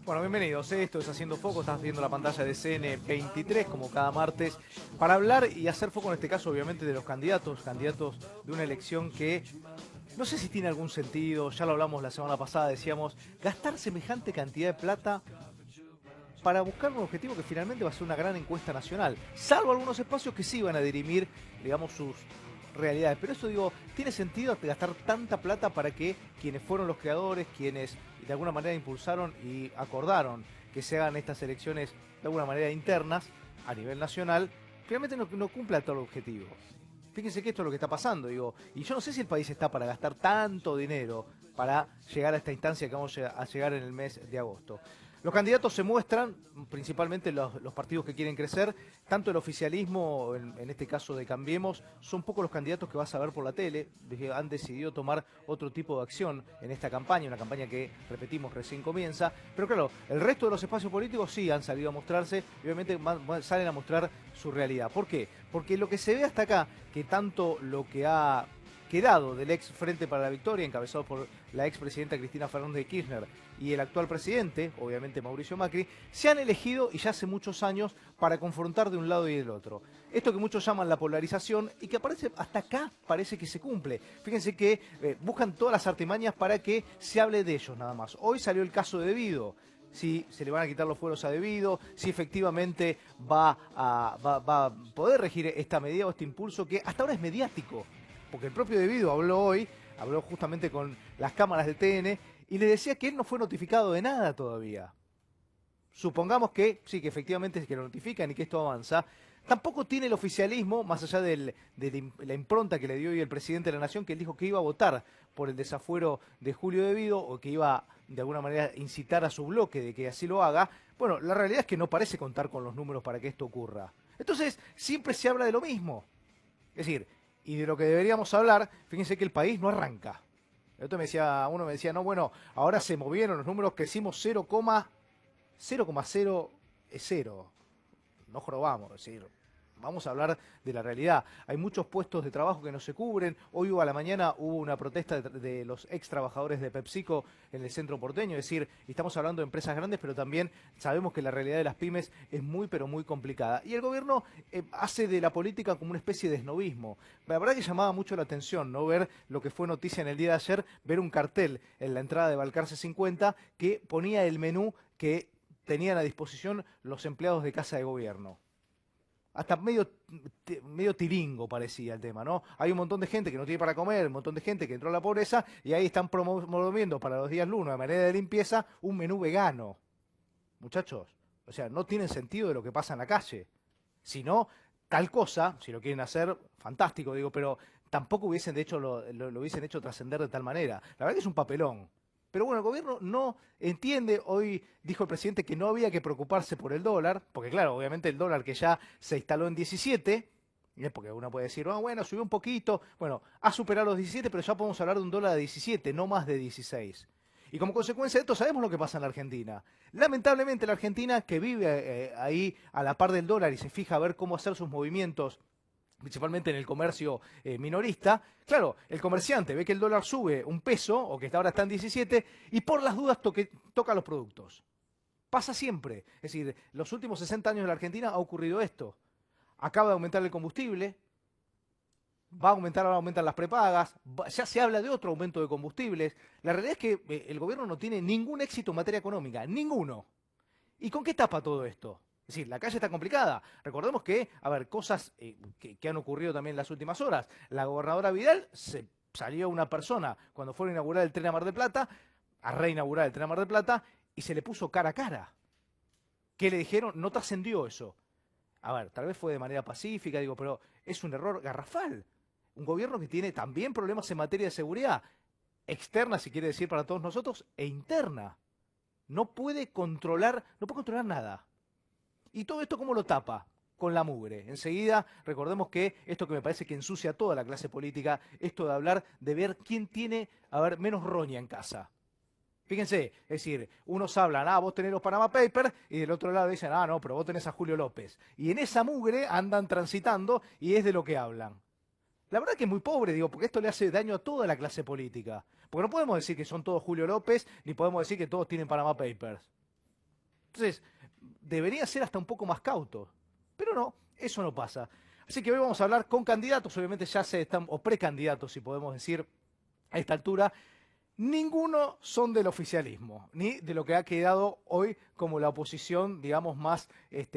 Bueno, bienvenidos. Esto es Haciendo Foco. Estás viendo la pantalla de CN23 como cada martes para hablar y hacer foco en este caso obviamente de los candidatos de una elección que no sé si tiene algún sentido. Ya lo hablamos la semana pasada, decíamos gastar semejante cantidad de plata para buscar un objetivo que finalmente va a ser una gran encuesta nacional, salvo algunos espacios que sí van a dirimir, digamos, sus realidades. Pero eso, digo, ¿tiene sentido gastar tanta plata para que quienes fueron los creadores, quienes de alguna manera impulsaron y acordaron que se hagan estas elecciones de alguna manera internas a nivel nacional, finalmente no cumpla todo el objetivo? Fíjense que esto es lo que está pasando, digo, y yo no sé si el país está para gastar tanto dinero para llegar a esta instancia que vamos a llegar en el mes de agosto. Los candidatos se muestran, principalmente los partidos que quieren crecer, tanto el oficialismo, en este caso de Cambiemos, son pocos los candidatos que vas a ver por la tele, han decidido tomar otro tipo de acción en esta campaña, una campaña que, repetimos, recién comienza, pero claro, el resto de los espacios políticos sí han salido a mostrarse, y obviamente salen a mostrar su realidad. ¿Por qué? Porque lo que se ve hasta acá, que tanto lo que ha quedado del ex Frente para la Victoria, encabezado por la expresidenta Cristina Fernández de Kirchner, y el actual presidente, obviamente Mauricio Macri, se han elegido y ya hace muchos años para confrontar de un lado y del otro. Esto que muchos llaman la polarización y que aparece hasta acá parece que se cumple. Fíjense que buscan todas las artimañas para que se hable de ellos nada más. Hoy salió el caso de Debido. Si se le van a quitar los fueros a Debido, si efectivamente va a poder regir esta medida o este impulso que hasta ahora es mediático. Porque el propio Debido habló hoy, habló justamente con las cámaras de TN y le decía que él no fue notificado de nada todavía. Supongamos que sí, que efectivamente es que lo notifican y que esto avanza. Tampoco tiene el oficialismo, más allá de la impronta que le dio hoy el presidente de la Nación, que él dijo que iba a votar por el desafuero de Julio Debido o que iba de alguna manera incitar a su bloque de que así lo haga. Bueno, la realidad es que no parece contar con los números para que esto ocurra. Entonces, siempre se habla de lo mismo. Es decir, y de lo que deberíamos hablar, fíjense que el país no arranca. Uno me decía, no, bueno, ahora se movieron los números, crecimos 0,0 es cero. No jorobamos, es decir, vamos a hablar de la realidad. Hay muchos puestos de trabajo que no se cubren. Hoy a la mañana hubo una protesta de los ex trabajadores de PepsiCo en el centro porteño. Es decir, estamos hablando de empresas grandes, pero también sabemos que la realidad de las pymes es muy, pero muy complicada. Y el gobierno hace de la política como una especie de esnovismo. La verdad que llamaba mucho la atención, ¿no? Ver lo que fue noticia en el día de ayer, ver un cartel en la entrada de Balcarce 50 que ponía el menú que tenían a disposición los empleados de Casa de Gobierno. Hasta medio tiringo parecía el tema, ¿no? Hay un montón de gente que no tiene para comer, un montón de gente que entró a la pobreza y ahí están promoviendo para los días lunes, de manera de limpieza, un menú vegano. Muchachos, o sea, no tienen sentido de lo que pasa en la calle. Si no, tal cosa, si lo quieren hacer, fantástico, digo, pero tampoco hubiesen lo hubiesen hecho trascender de tal manera. La verdad que es un papelón. Pero bueno, el gobierno no entiende. Hoy dijo el presidente que no había que preocuparse por el dólar, porque claro, obviamente el dólar que ya se instaló en 17, porque uno puede decir, oh, bueno, subió un poquito, bueno, ha superado los 17, pero ya podemos hablar de un dólar de 17, no más de 16. Y como consecuencia de esto, sabemos lo que pasa en la Argentina. Lamentablemente la Argentina, que vive ahí a la par del dólar y se fija a ver cómo hacer sus movimientos, principalmente en el comercio minorista, claro, el comerciante ve que el dólar sube un peso, o que ahora está en 17, y por las dudas toca los productos. Pasa siempre. Es decir, los últimos 60 años de la Argentina ha ocurrido esto. Acaba de aumentar el combustible, va a aumentar, ahora aumentan las prepagas, ya se habla de otro aumento de combustibles. La realidad es que el gobierno no tiene ningún éxito en materia económica, ninguno. ¿Y con qué tapa todo esto? Es decir, la calle está complicada. Recordemos que, a ver, cosas que han ocurrido también en las últimas horas. La gobernadora Vidal salió una persona cuando fue a inaugurar el tren a Mar del Plata, a reinaugurar el tren a Mar del Plata, y se le puso cara a cara. ¿Qué le dijeron? No trascendió eso. A ver, tal vez fue de manera pacífica, digo, pero es un error garrafal. Un gobierno que tiene también problemas en materia de seguridad, externa, si quiere decir, para todos nosotros, e interna. No puede controlar nada. ¿Y todo esto cómo lo tapa? Con la mugre. Enseguida, recordemos que esto que me parece que ensucia a toda la clase política, esto de hablar, de ver quién tiene, a ver, menos roña en casa. Fíjense, es decir, unos hablan, vos tenés los Panama Papers, y del otro lado dicen, no, pero vos tenés a Julio López. Y en esa mugre andan transitando y es de lo que hablan. La verdad que es muy pobre, digo, porque esto le hace daño a toda la clase política. Porque no podemos decir que son todos Julio López, ni podemos decir que todos tienen Panama Papers. Entonces, debería ser hasta un poco más cauto. Pero no, eso no pasa. Así que hoy vamos a hablar con candidatos, obviamente ya se están, o precandidatos, si podemos decir, a esta altura. Ninguno son del oficialismo, ni de lo que ha quedado hoy como la oposición, digamos, más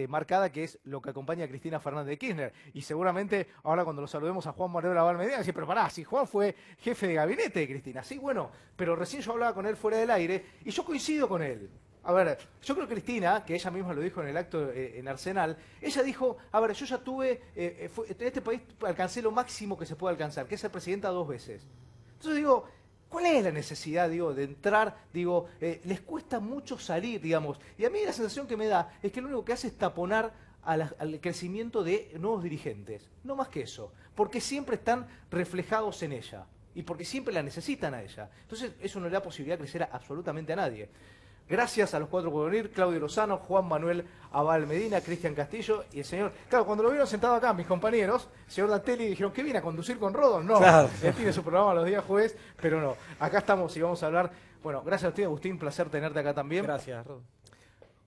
marcada, que es lo que acompaña a Cristina Fernández de Kirchner. Y seguramente ahora cuando lo saludemos a Juan Manuel Abal Medina, decir, pero pará, si Juan fue jefe de gabinete de Cristina. Sí, bueno, pero recién yo hablaba con él fuera del aire y yo coincido con él. A ver, yo creo que Cristina, que ella misma lo dijo en el acto en Arsenal, ella dijo, a ver, yo ya tuve, en este país alcancé lo máximo que se puede alcanzar, que es ser presidenta 2 veces. Entonces digo, ¿cuál es la necesidad, digo, de entrar? Digo, les cuesta mucho salir, digamos. Y a mí la sensación que me da es que lo único que hace es taponar al crecimiento de nuevos dirigentes. No más que eso. Porque siempre están reflejados en ella. Y porque siempre la necesitan a ella. Entonces, eso no le da posibilidad de crecer absolutamente a nadie. Gracias a los 4 por venir, Claudio Lozano, Juan Manuel Abal Medina, Cristian Castillo y el señor... Claro, cuando lo vieron sentado acá, mis compañeros, el señor Datelli, dijeron, ¿qué viene a conducir con Rodon? No, claro. Él tiene su programa los días jueves, pero no. Acá estamos y vamos a hablar... Bueno, gracias a usted, Agustín, placer tenerte acá también. Gracias, Rodon.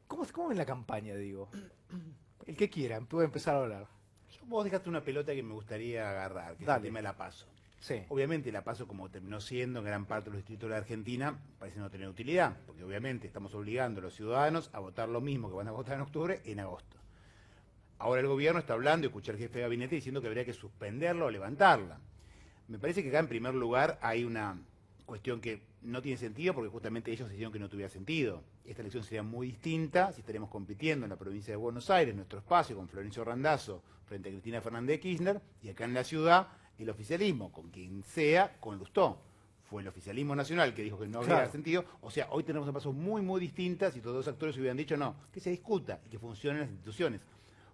¿Cómo ven la campaña, digo? El que quiera, puede empezar a hablar. Vos dejaste una pelota que me gustaría agarrar, que es el tema de la PASO. Sí. Obviamente la PASO, como terminó siendo en gran parte de los distritos de la Argentina, parece no tener utilidad, porque obviamente estamos obligando a los ciudadanos a votar lo mismo que van a votar en octubre, en agosto. Ahora el gobierno está hablando, y escuché al jefe de gabinete diciendo que habría que suspenderla o levantarla. Me parece que acá en primer lugar hay una cuestión que no tiene sentido, porque justamente ellos dijeron que no tuviera sentido. Esta elección sería muy distinta si estaremos compitiendo en la provincia de Buenos Aires, nuestro espacio, con Florencio Randazzo frente a Cristina Fernández de Kirchner, y acá en la ciudad el oficialismo, con quien sea, con Lustó. Fue el oficialismo nacional que dijo que no había sentido. O sea, hoy tenemos pasos muy, muy distintas y todos los actores hubieran dicho no, que se discuta y que funcionen las instituciones.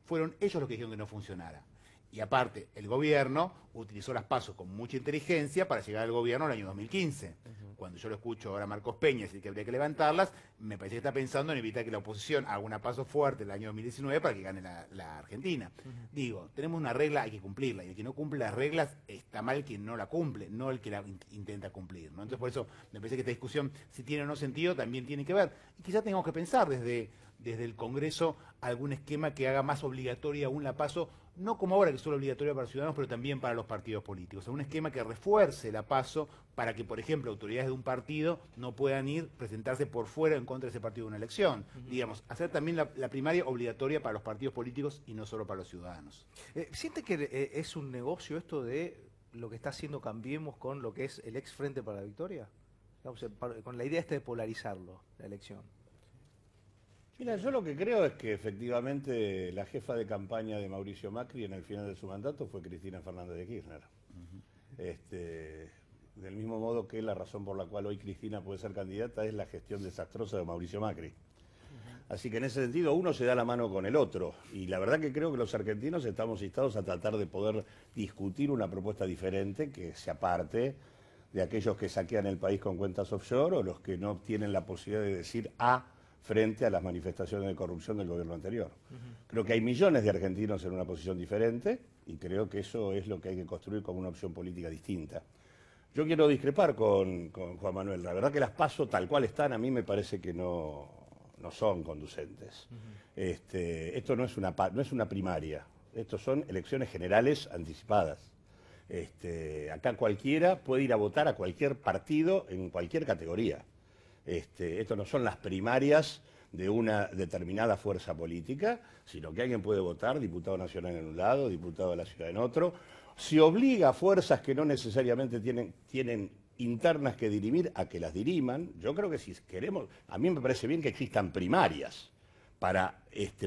Fueron ellos los que dijeron que no funcionara. Y aparte, el gobierno utilizó las PASO con mucha inteligencia para llegar al gobierno en el año 2015. Cuando yo lo escucho ahora a Marcos Peña decir que habría que levantarlas, me parece que está pensando en evitar que la oposición haga una PASO fuerte el año 2019 para que gane la Argentina. Digo, tenemos una regla, hay que cumplirla, y el que no cumple las reglas está mal quien no la cumple, no el que la intenta cumplir, ¿no? Entonces por eso me parece que esta discusión, si tiene o no sentido, también tiene que ver. Y quizás tengamos que pensar desde el Congreso algún esquema que haga más obligatoria aún la PASO, no como ahora que es solo obligatoria para los ciudadanos, pero también para los partidos políticos. Un esquema que refuerce la PASO para que, por ejemplo, autoridades de un partido no puedan presentarse por fuera en contra de ese partido en una elección. Digamos, hacer también la primaria obligatoria para los partidos políticos y no solo para los ciudadanos. ¿Siente que es un negocio esto de lo que está haciendo Cambiemos con lo que es el ex Frente para la Victoria? Digamos, con la idea de polarizarlo, la elección. Mira, yo lo que creo es que efectivamente la jefa de campaña de Mauricio Macri en el final de su mandato fue Cristina Fernández de Kirchner. Del mismo modo que la razón por la cual hoy Cristina puede ser candidata es la gestión desastrosa de Mauricio Macri. Así que en ese sentido uno se da la mano con el otro. Y la verdad que creo que los argentinos estamos instados a tratar de poder discutir una propuesta diferente que se aparte de aquellos que saquean el país con cuentas offshore o los que no tienen la posibilidad de decir frente a las manifestaciones de corrupción del gobierno anterior. Creo que hay millones de argentinos en una posición diferente y creo que eso es lo que hay que construir como una opción política distinta. Yo quiero discrepar con Juan Manuel. La verdad que las PASO tal cual están a mí me parece que no son conducentes. Esto no es una primaria, estos son elecciones generales anticipadas. Acá cualquiera puede ir a votar a cualquier partido en cualquier categoría. Esto no son las primarias de una determinada fuerza política, sino que alguien puede votar diputado nacional en un lado, diputado de la ciudad en otro. Se obliga a fuerzas que no necesariamente tienen internas que dirimir a que las diriman. Yo creo que si queremos, a mí me parece bien que existan primarias para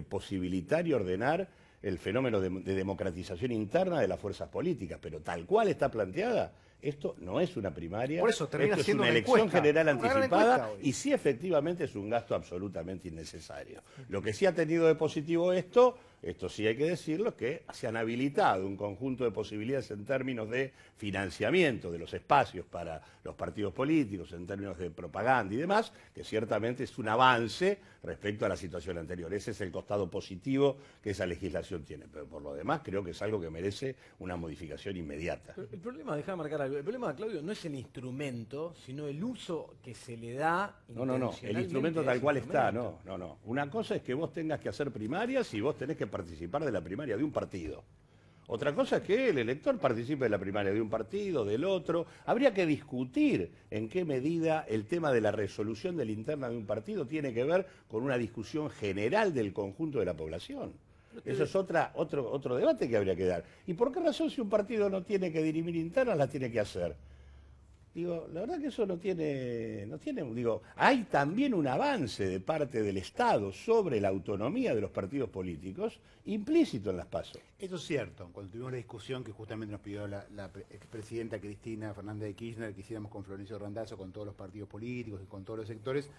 posibilitar y ordenar el fenómeno de democratización interna de las fuerzas políticas, pero tal cual está planteada, esto no es una primaria, por eso termina esto siendo es una elección general anticipada y sí efectivamente es un gasto absolutamente innecesario. Lo que sí ha tenido de positivo esto esto sí hay que decirlo, que se han habilitado un conjunto de posibilidades en términos de financiamiento de los espacios para los partidos políticos, en términos de propaganda y demás, que ciertamente es un avance respecto a la situación anterior. Ese es el costado positivo que esa legislación tiene, pero por lo demás creo que es algo que merece una modificación inmediata. Pero el problema, déjame marcar algo, el problema, Claudio, no es el instrumento, sino el uso que se le da. No, el instrumento tal cual está, no. Una cosa es que vos tengas que hacer primarias y vos tenés que participar de la primaria de un partido. Otra cosa es que el elector participe de la primaria de un partido, del otro. Habría que discutir en qué medida el tema de la resolución de la interna de un partido tiene que ver con una discusión general del conjunto de la población. Eso es otro debate que habría que dar. ¿Y por qué razón si un partido no tiene que dirimir internas, las tiene que hacer? Digo, la verdad que eso no tiene, digo, hay también un avance de parte del Estado sobre la autonomía de los partidos políticos implícito en las PASO. Eso es cierto. Cuando tuvimos la discusión que justamente nos pidió la expresidenta Cristina Fernández de Kirchner que hiciéramos con Florencio Randazzo, con todos los partidos políticos y con todos los sectores,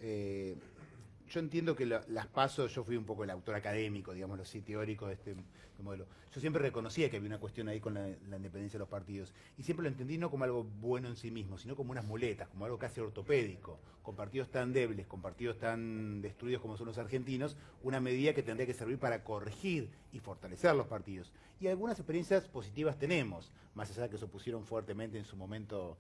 yo entiendo que las PASO, yo fui un poco el autor académico, digámoslo así, teórico de este modelo. Yo siempre reconocía que había una cuestión ahí con la independencia de los partidos. Y siempre lo entendí no como algo bueno en sí mismo, sino como unas muletas, como algo casi ortopédico. Con partidos tan débiles, con partidos tan destruidos como son los argentinos, una medida que tendría que servir para corregir y fortalecer los partidos. Y algunas experiencias positivas tenemos, más allá de que se opusieron fuertemente en su momento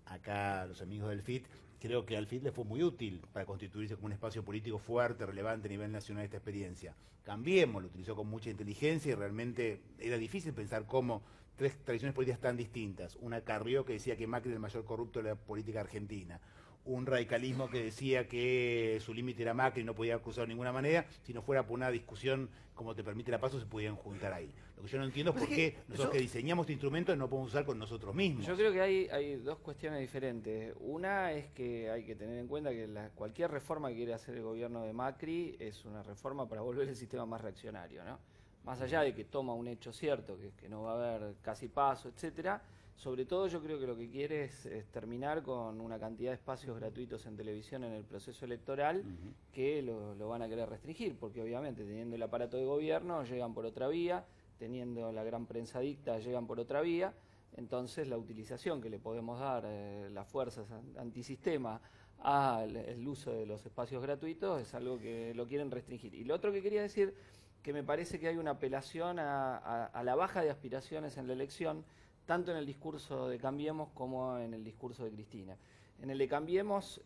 acá los amigos del FIT. Creo que al FIT le fue muy útil para constituirse como un espacio político fuerte, relevante a nivel nacional esta experiencia. Cambiemos, lo utilizó con mucha inteligencia y realmente era difícil pensar cómo tres tradiciones políticas tan distintas. Una Carrió que decía que Macri era el mayor corrupto de la política argentina. Un radicalismo que decía que su límite era Macri y no podía cruzar de ninguna manera. Si no fuera por una discusión como te permite la PASO, se podían juntar ahí. Lo que yo no entiendo es por qué nosotros que diseñamos este instrumento no lo podemos usar con nosotros mismos. Yo creo que hay dos cuestiones diferentes. Una es que hay que tener en cuenta que cualquier reforma que quiere hacer el gobierno de Macri es una reforma para volver el sistema más reaccionario, ¿no? Más allá de que toma un hecho cierto, que no va a haber casi paso, etcétera. Sobre todo yo creo que lo que quiere es terminar con una cantidad de espacios gratuitos en televisión en el proceso electoral que lo van a querer restringir, porque obviamente teniendo el aparato de gobierno llegan por otra vía, teniendo la gran prensa dicta llegan por otra vía, entonces la utilización que le podemos dar las fuerzas antisistema al uso de los espacios gratuitos es algo que lo quieren restringir. Y lo otro que quería decir, que me parece que hay una apelación a la baja de aspiraciones en la elección, tanto en el discurso de Cambiemos como en el discurso de Cristina. En el de Cambiemos,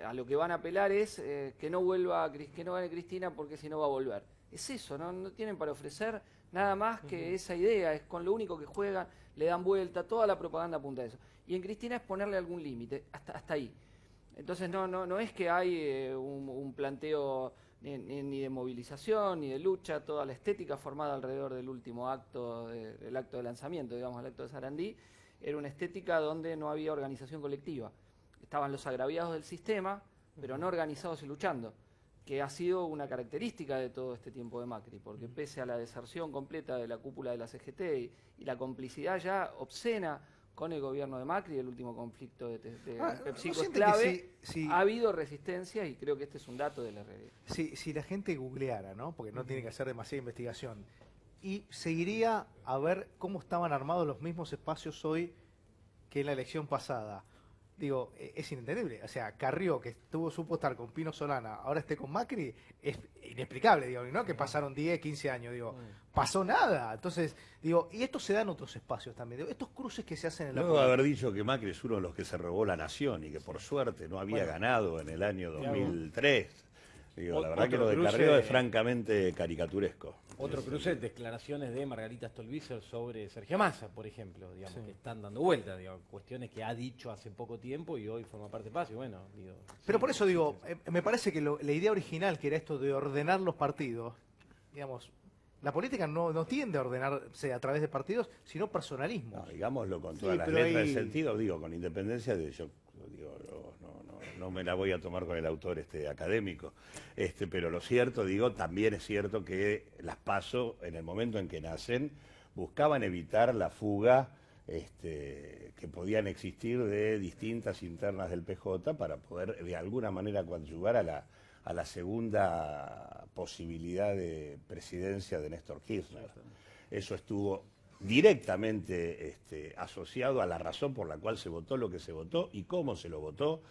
a lo que van a apelar es que no gane Cristina porque si no va a volver. Es eso, no tienen para ofrecer nada más que esa idea, es con lo único que juegan, le dan vuelta, toda la propaganda apunta a eso. Y en Cristina es ponerle algún límite, hasta ahí. Entonces no es que hay un planteo ni de movilización, ni de lucha, toda la estética formada alrededor del último acto, del acto de lanzamiento, digamos, el acto de Sarandí, era una estética donde no había organización colectiva. Estaban los agraviados del sistema, pero no organizados y luchando, que ha sido una característica de todo este tiempo de Macri, porque pese a la deserción completa de la cúpula de la CGT y la complicidad ya obscena con el gobierno de Macri, el último conflicto de PepsiCo es clave, ha habido resistencia y creo que este es un dato de la realidad. Si la gente googleara, ¿no? Porque no tiene que hacer demasiada investigación, y seguiría a ver cómo estaban armados los mismos espacios hoy que en la elección pasada. Digo, es inentendible. O sea, Carrió, que supo estar con Pino Solana, ahora esté con Macri, es inexplicable, digo, ¿no? Que pasaron 10, 15 años, digo, pasó nada. Entonces, digo, y esto se da en otros espacios también. Digo, estos cruces que se hacen en la Luego de haber dicho que Macri es uno de los que se robó la nación y que por suerte no había ganado en el año 2003. Digo, la verdad que lo de Carrió es francamente caricaturesco. Otro cruce de declaraciones de Margarita Stolbizer sobre Sergio Massa, por ejemplo, digamos, que están dando vueltas, digamos, cuestiones que ha dicho hace poco tiempo y hoy forma parte de PASO, y bueno, digo... Pero por eso digo, me parece que la idea original, que era esto de ordenar los partidos, digamos, la política no tiende a ordenarse a través de partidos, sino personalismo. No, digámoslo con todas las letras del sentido, digo, con independencia de no me la voy a tomar con el autor académico, pero lo cierto, digo, también es cierto que las PASO, en el momento en que nacen, buscaban evitar la fuga que podían existir de distintas internas del PJ para poder de alguna manera coadyuvar a la segunda posibilidad de presidencia de Néstor Kirchner. Eso estuvo directamente asociado a la razón por la cual se votó lo que se votó y cómo se lo votó,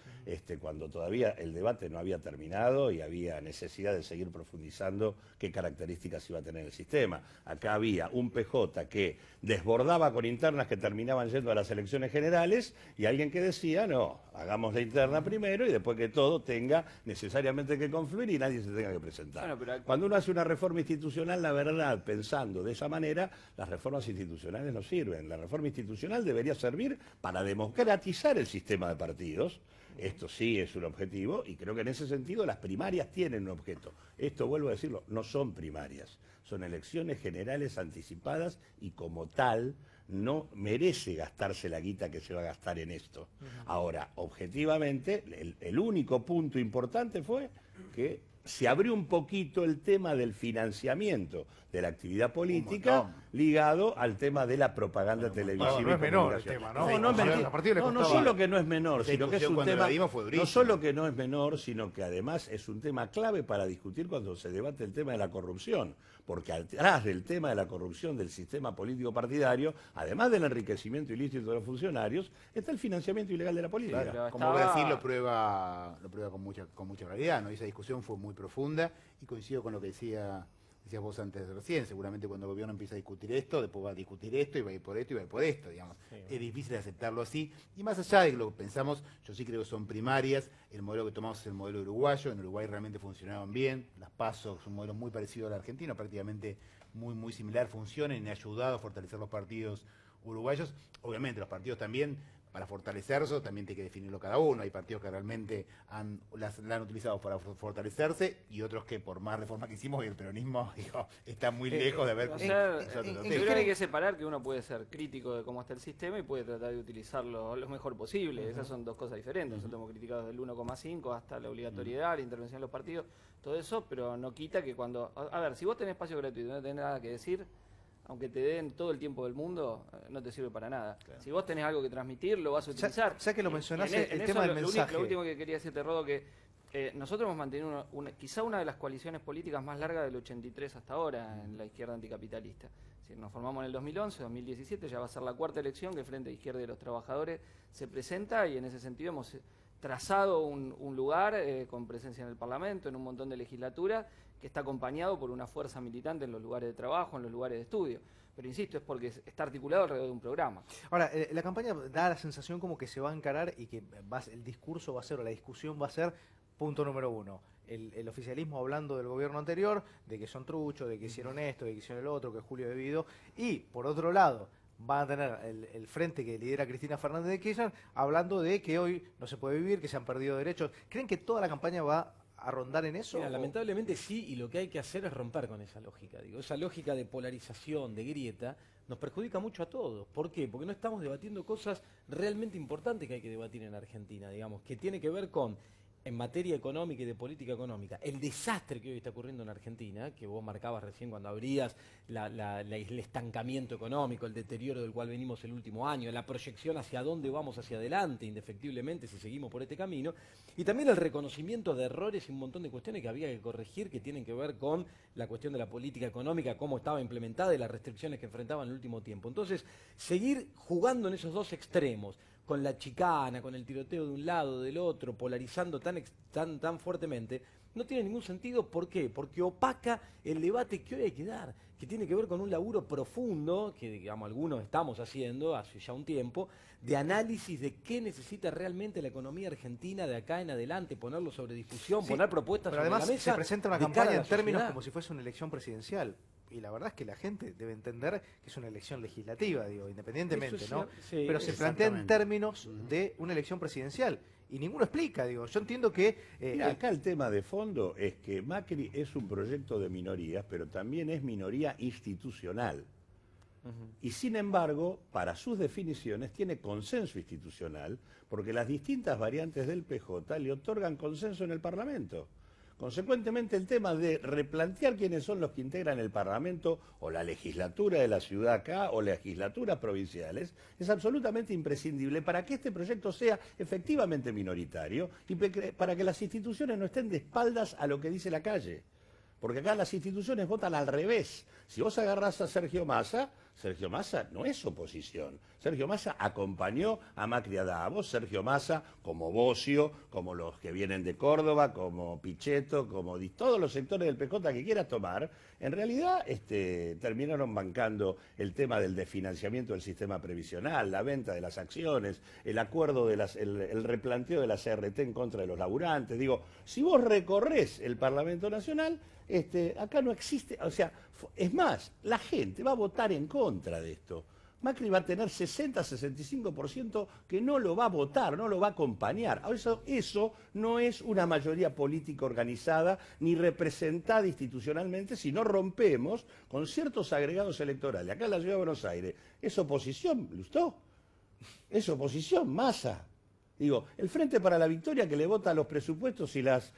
cuando todavía el debate no había terminado y había necesidad de seguir profundizando qué características iba a tener el sistema. Acá había un PJ que desbordaba con internas que terminaban yendo a las elecciones generales y alguien que decía, no, hagamos la interna primero y después que todo tenga necesariamente que confluir y nadie se tenga que presentar. Bueno, Cuando uno hace una reforma institucional, la verdad, pensando de esa manera, las reformas institucionales no sirven. La reforma institucional debería servir para democratizar el sistema de partidos. Esto sí es un objetivo y creo que en ese sentido las primarias tienen un objeto. Esto, vuelvo a decirlo, no son primarias, son elecciones generales anticipadas y como tal no merece gastarse la guita que se va a gastar en esto. Ahora, objetivamente, el único punto importante fue que se abrió un poquito el tema del financiamiento de la actividad política ligado al tema de la propaganda televisiva. No es menor el tema, ¿no? No solo que no es menor, sino que es un tema, no solo que no es menor, sino que además es un tema clave para discutir cuando se debate el tema de la corrupción, porque atrás del tema de la corrupción del sistema político partidario, además del enriquecimiento ilícito de los funcionarios, está el financiamiento ilegal de la política. Claro. Como Brasil lo prueba con mucha claridad, ¿no? Esa discusión fue muy profunda y coincido con lo que decías vos antes de recién. Seguramente cuando el gobierno empieza a discutir esto, después va a discutir esto y va a ir por esto y va a ir por esto, digamos. Sí, es difícil aceptarlo así. Y más allá de lo que pensamos, yo sí creo que son primarias. El modelo que tomamos es el modelo uruguayo. En Uruguay realmente funcionaban bien. Las PASO es un modelo muy parecido al argentino, prácticamente muy similar, funcionan y ha ayudado a fortalecer los partidos uruguayos. Obviamente los partidos también, para fortalecerse, también tiene que definirlo cada uno. Hay partidos que realmente la han utilizado para fortalecerse y otros que por más reforma que hicimos, y el peronismo está muy lejos de haber... Yo creo que hay que separar que uno puede ser crítico de cómo está el sistema y puede tratar de utilizarlo lo mejor posible. Esas son dos cosas diferentes. Nosotros hemos criticado desde el 1,5 hasta la obligatoriedad, la intervención de los partidos, todo eso, pero no quita que cuando... A ver, si vos tenés espacio gratuito y no tenés nada que decir, aunque te den todo el tiempo del mundo, no te sirve para nada. Claro. Si vos tenés algo que transmitir, lo vas a utilizar. Ya que lo mencionás, el tema del mensaje. Lo último que quería decirte, Rodo, que nosotros hemos mantenido quizá una de las coaliciones políticas más largas del 83 hasta ahora en la izquierda anticapitalista. Es decir, nos formamos en el 2011, 2017, ya va a ser la cuarta elección que el Frente de Izquierda de los Trabajadores se presenta y en ese sentido hemos trazado un lugar con presencia en el Parlamento, en un montón de legislaturas, que está acompañado por una fuerza militante en los lugares de trabajo, en los lugares de estudio. Pero insisto, es porque está articulado alrededor de un programa. Ahora, la campaña da la sensación como que se va a encarar y que el discurso va a ser, o la discusión va a ser, punto número uno, el oficialismo hablando del gobierno anterior, de que son truchos, de que hicieron esto, de que hicieron el otro, que Julio Devido, y por otro lado, van a tener el frente que lidera Cristina Fernández de Kirchner hablando de que hoy no se puede vivir, que se han perdido derechos. ¿Creen que toda la campaña va a rondar en eso? Mira, lamentablemente sí, y lo que hay que hacer es romper con esa lógica. Esa lógica de polarización, de grieta, nos perjudica mucho a todos. ¿Por qué? Porque no estamos debatiendo cosas realmente importantes que hay que debatir en Argentina, digamos, que tiene que ver con, en materia económica y de política económica, el desastre que hoy está ocurriendo en Argentina, que vos marcabas recién cuando abrías el estancamiento económico, el deterioro del cual venimos el último año, la proyección hacia dónde vamos hacia adelante, indefectiblemente, si seguimos por este camino, y también el reconocimiento de errores y un montón de cuestiones que había que corregir, que tienen que ver con la cuestión de la política económica, cómo estaba implementada y las restricciones que enfrentaban en el último tiempo. Entonces, seguir jugando en esos dos extremos, con la chicana, con el tiroteo de un lado, del otro, polarizando tan fuertemente, no tiene ningún sentido. ¿Por qué? Porque opaca el debate que hoy hay que dar, que tiene que ver con un laburo profundo, que digamos algunos estamos haciendo hace ya un tiempo, de análisis de qué necesita realmente la economía argentina de acá en adelante, ponerlo sobre discusión, sí, poner propuestas pero sobre además la mesa. Se presenta una de campaña cara a en términos sociedad, como si fuese una elección presidencial. Y la verdad es que la gente debe entender que es una elección legislativa, digo, independientemente, ¿no? Sí, pero se plantea en términos de una elección presidencial. Y ninguno explica, digo. Yo entiendo que... Mira, acá el tema de fondo es que Macri es un proyecto de minorías, pero también es minoría institucional. Y sin embargo, para sus definiciones tiene consenso institucional, porque las distintas variantes del PJ le otorgan consenso en el Parlamento. Consecuentemente, el tema de replantear quiénes son los que integran el Parlamento o la legislatura de la ciudad acá o legislaturas provinciales es absolutamente imprescindible para que este proyecto sea efectivamente minoritario y para que las instituciones no estén de espaldas a lo que dice la calle. Porque acá las instituciones votan al revés. Si vos agarrás a Sergio Massa no es oposición. Sergio Massa acompañó a Macri a Davos. Sergio Massa, como Bocio, como los que vienen de Córdoba, como Pichetto, como todos los sectores del PJ que quiera tomar, en realidad terminaron bancando el tema del desfinanciamiento del sistema previsional, la venta de las acciones, el acuerdo el replanteo de la CRT en contra de los laburantes. Digo, si vos recorres el Parlamento Nacional, acá no existe, o sea, es más, la gente va a votar en contra de esto. Macri va a tener 60-65% que no lo va a votar, no lo va a acompañar. Eso no es una mayoría política organizada ni representada institucionalmente si no rompemos con ciertos agregados electorales. Acá en la Ciudad de Buenos Aires, ¿es oposición, Lustó? ¿Es oposición, Massa? Digo, el Frente para la Victoria que le vota los presupuestos y las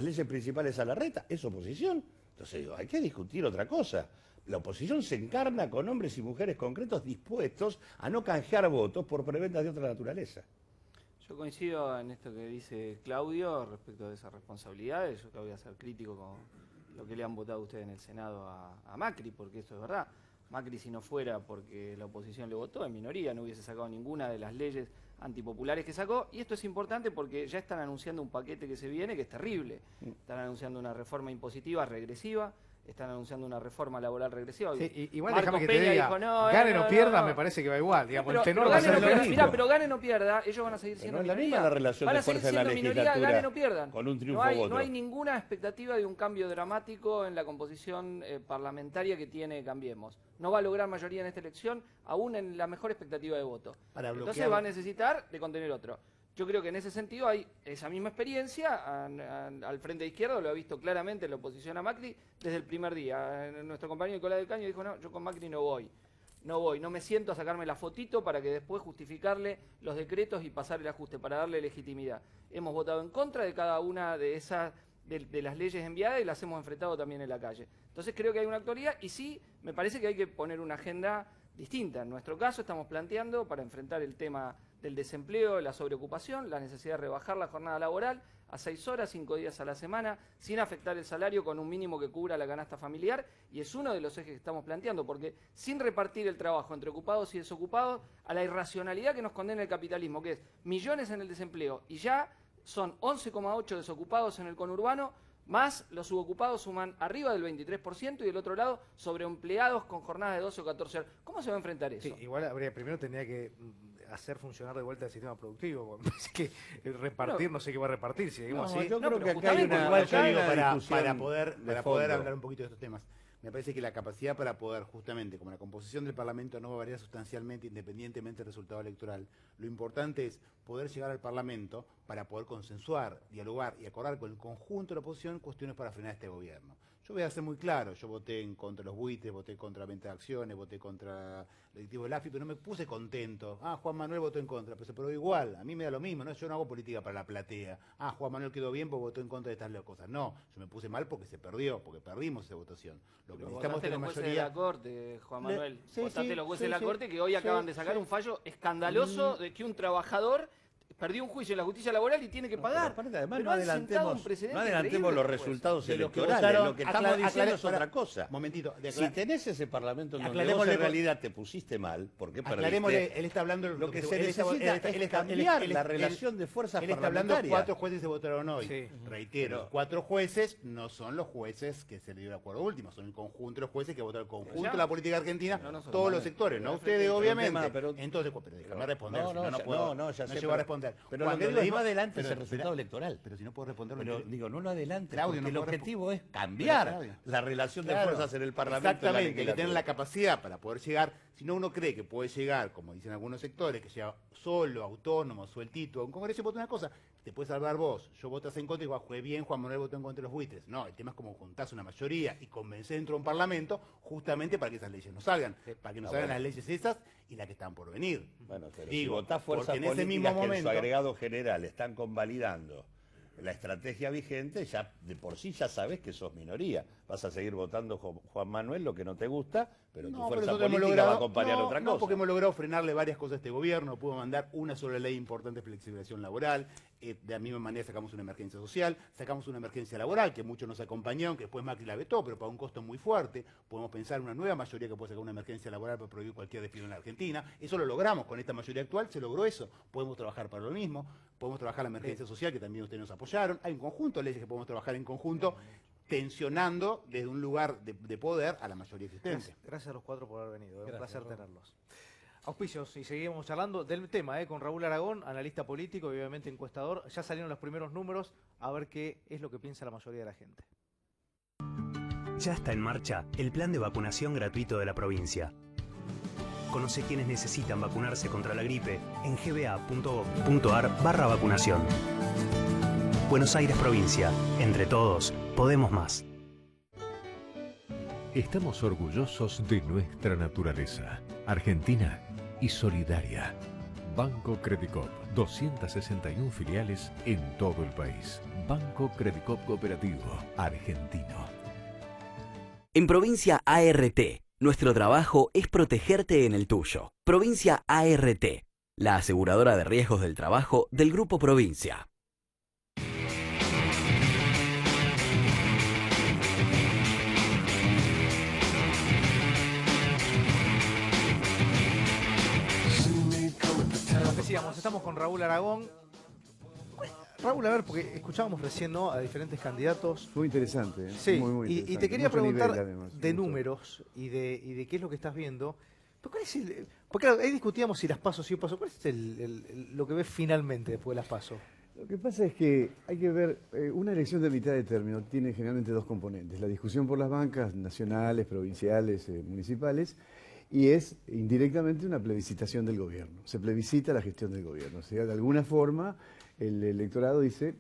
leyes principales a la reta, ¿es oposición? Entonces digo, hay que discutir otra cosa. La oposición se encarna con hombres y mujeres concretos dispuestos a no canjear votos por prebendas de otra naturaleza. Yo coincido en esto que dice Claudio respecto de esas responsabilidades. Yo voy a ser crítico con lo que le han votado ustedes en el Senado a Macri, porque eso es verdad. Macri, si no fuera porque la oposición le votó en minoría, no hubiese sacado ninguna de las leyes antipopulares que sacó. Y esto es importante porque ya están anunciando un paquete que se viene que es terrible. Están anunciando una reforma impositiva regresiva, están anunciando una reforma laboral regresiva. Sí, igual Marcos déjame que Peña te diga, dijo, ganen o pierdan, me parece que va igual. Digamos, pero, el tenor pero va a ser ganen o lo pierdan, mismo. mirá, pero ganen o pierdan, ellos van a seguir siendo no es la minoría. misma la relación Van de a seguir fuerza en la siendo minoría, legislatura ganen o pierdan. con un triunfo no voto. hay ninguna expectativa de un cambio dramático en la composición parlamentaria que tiene Cambiemos. No va a lograr mayoría en esta elección, aún en la mejor expectativa de voto. Entonces va a necesitar de contener otro. Yo creo que en ese sentido hay esa misma experiencia al Frente de Izquierda, lo ha visto claramente en la oposición a Macri desde el primer día. Nuestro compañero Nicolás del Caño dijo, no, yo con Macri no voy, no me siento a sacarme la fotito para que después justificarle los decretos y pasar el ajuste, para darle legitimidad. Hemos votado en contra de cada una de esas, de las leyes enviadas y las hemos enfrentado también en la calle. Entonces creo que hay una actualidad y sí, me parece que hay que poner una agenda distinta. En nuestro caso estamos planteando para enfrentar el tema del desempleo, la sobreocupación, la necesidad de rebajar la jornada laboral a 6 horas, 5 días a la semana, sin afectar el salario con un mínimo que cubra la canasta familiar, y es uno de los ejes que estamos planteando, porque sin repartir el trabajo entre ocupados y desocupados, a la irracionalidad que nos condena el capitalismo, que es millones en el desempleo, y ya son 11,8 desocupados en el conurbano, más los subocupados suman arriba del 23% y del otro lado sobreempleados con jornadas de 12 o 14 horas. ¿Cómo se va a enfrentar eso? Sí, igual primero tendría que hacer funcionar de vuelta el sistema productivo. Es que repartir, no sé qué va a repartir. Si seguimos así. Yo creo que acá hay justamente una, Yo digo, discusión para poder de fondo. hablar un poquito de estos temas, me parece que la capacidad para poder, justamente, como la composición del Parlamento no va a variar sustancialmente independientemente del resultado electoral, lo importante es poder llegar al Parlamento para poder consensuar, dialogar y acordar con el conjunto de la oposición cuestiones para frenar este gobierno. Yo voy a ser muy claro, yo voté en contra de los buitres, voté contra la venta de acciones, voté contra el aditivo del AFI, pero no me puse contento. Juan Manuel votó en contra, pero igual, a mí me da lo mismo, ¿no? Yo no hago política para la platea. Juan Manuel quedó bien porque votó en contra de estas cosas. No, yo me puse mal porque se perdió, porque perdimos esa votación. Lo que necesitamos Votaste tener los jueces mayoría... de la Corte, Juan Manuel. Sí, Votaste sí, los jueces sí, de la sí, Corte que hoy sí, acaban de sacar sí. un fallo escandaloso de que un trabajador perdió un juicio en la justicia laboral y tiene que pagar. Aparte, además, Pero no han sentado un adelantemos, precedente no adelantemos increíble los después. resultados De los que electorales. votaron, Lo que estamos diciendo es otra cosa. Momentito. Si tenés ese parlamento en donde vos Aclarémosle en con- realidad te pusiste mal, porque Aclarémosle, perdiste, él está hablando... lo que se él está- necesita él es está- cambiar él- la él- relación de fuerzas Él está hablando, parlamentarias. 4 jueces se votaron hoy. Sí. Reitero, Pero- 4 jueces no son los jueces que se le dio el acuerdo último, son el conjunto de los jueces que votaron el conjunto ya. de la política argentina, No nosotros, todos vale. los sectores, no Pero ustedes pero obviamente. pero- Entonces, pero déjame responder, No, si no, no, no ya- puedo, no, ya sé, llego pero- a responder. pero lo Cuando que le digo es digo- no adelante pero- ese resultado electoral. Pero si no puedo responder... Pero digo, no lo adelante, Claudio, porque no el puedo objetivo es cambiar Claudio. la relación de Claro, fuerzas en el Parlamento. Exactamente, y que en la tener la legislatura. capacidad para poder llegar, si no uno cree que puede llegar, como dicen algunos sectores, que llega solo, autónomo, sueltito, a un congreso y vota una cosa, te puedes salvar vos, yo votas en contra y digo, jugué bien, Juan Manuel votó en contra de los buitres. No, el tema es como juntás una mayoría y convencer dentro de un parlamento justamente para que esas leyes no salgan, para que no salgan las leyes esas y las que están por venir. Bueno, pero Digo, si votás fuerzas porque en ese políticas mismo que en su momento- agregado general están convalidando la estrategia vigente, ya de por sí ya sabes que sos minoría. Vas a seguir votando Juan Manuel lo que no te gusta, pero tu pero fuerza nosotros hemos política va a logrado, acompañar otra cosa. No, porque hemos logrado frenarle varias cosas a este gobierno. Pudo mandar una sola ley importante de flexibilización laboral. De la misma manera sacamos una emergencia social, sacamos una emergencia laboral que muchos nos acompañaron, que después Macri la vetó, pero para un costo muy fuerte. Podemos pensar en una nueva mayoría que puede sacar una emergencia laboral para prohibir cualquier despido en la Argentina. Eso lo logramos con esta mayoría actual, se logró eso. Podemos trabajar para lo mismo, podemos trabajar la emergencia social, que también ustedes nos apoyaron. Hay un conjunto de leyes que podemos trabajar en conjunto, tensionando desde un lugar de poder a la mayoría existente. Gracias a los cuatro por haber venido, es un placer Raúl. tenerlos. Auspicios, y seguimos charlando del tema, con Raúl Aragón, analista político y obviamente encuestador. Ya salieron los primeros números, a ver qué es lo que piensa la mayoría de la gente. Ya está en marcha el plan de vacunación gratuito de la provincia. Conoce quienes necesitan vacunarse contra la gripe en gba.gov.ar/vacunación. Buenos Aires Provincia. Entre todos, podemos más. Estamos orgullosos de nuestra naturaleza, argentina y solidaria. Banco Credicop, 261 filiales en todo el país. Banco Credicop Cooperativo, argentino. En Provincia ART, nuestro trabajo es protegerte en el tuyo. Provincia ART, la aseguradora de riesgos del trabajo del Grupo Provincia. Decíamos, estamos con Raúl Aragón. Raúl, a ver, porque escuchábamos recién, ¿no?, a diferentes candidatos. Muy interesante, ¿eh? Sí, muy y interesante. te quería Mucho preguntar nivel, además, de mucho. números y de qué es lo que estás viendo. Pero ¿cuál es porque claro, ahí discutíamos si las PASO sí o PASO. ¿Cuál es lo que ves finalmente después de las PASO? Lo que pasa es que hay que ver, una elección de mitad de término tiene generalmente dos componentes. La discusión por las bancas nacionales, provinciales, municipales, y es indirectamente una plebiscitación del gobierno. Se plebiscita la gestión del gobierno. O sea, de alguna forma el electorado dice,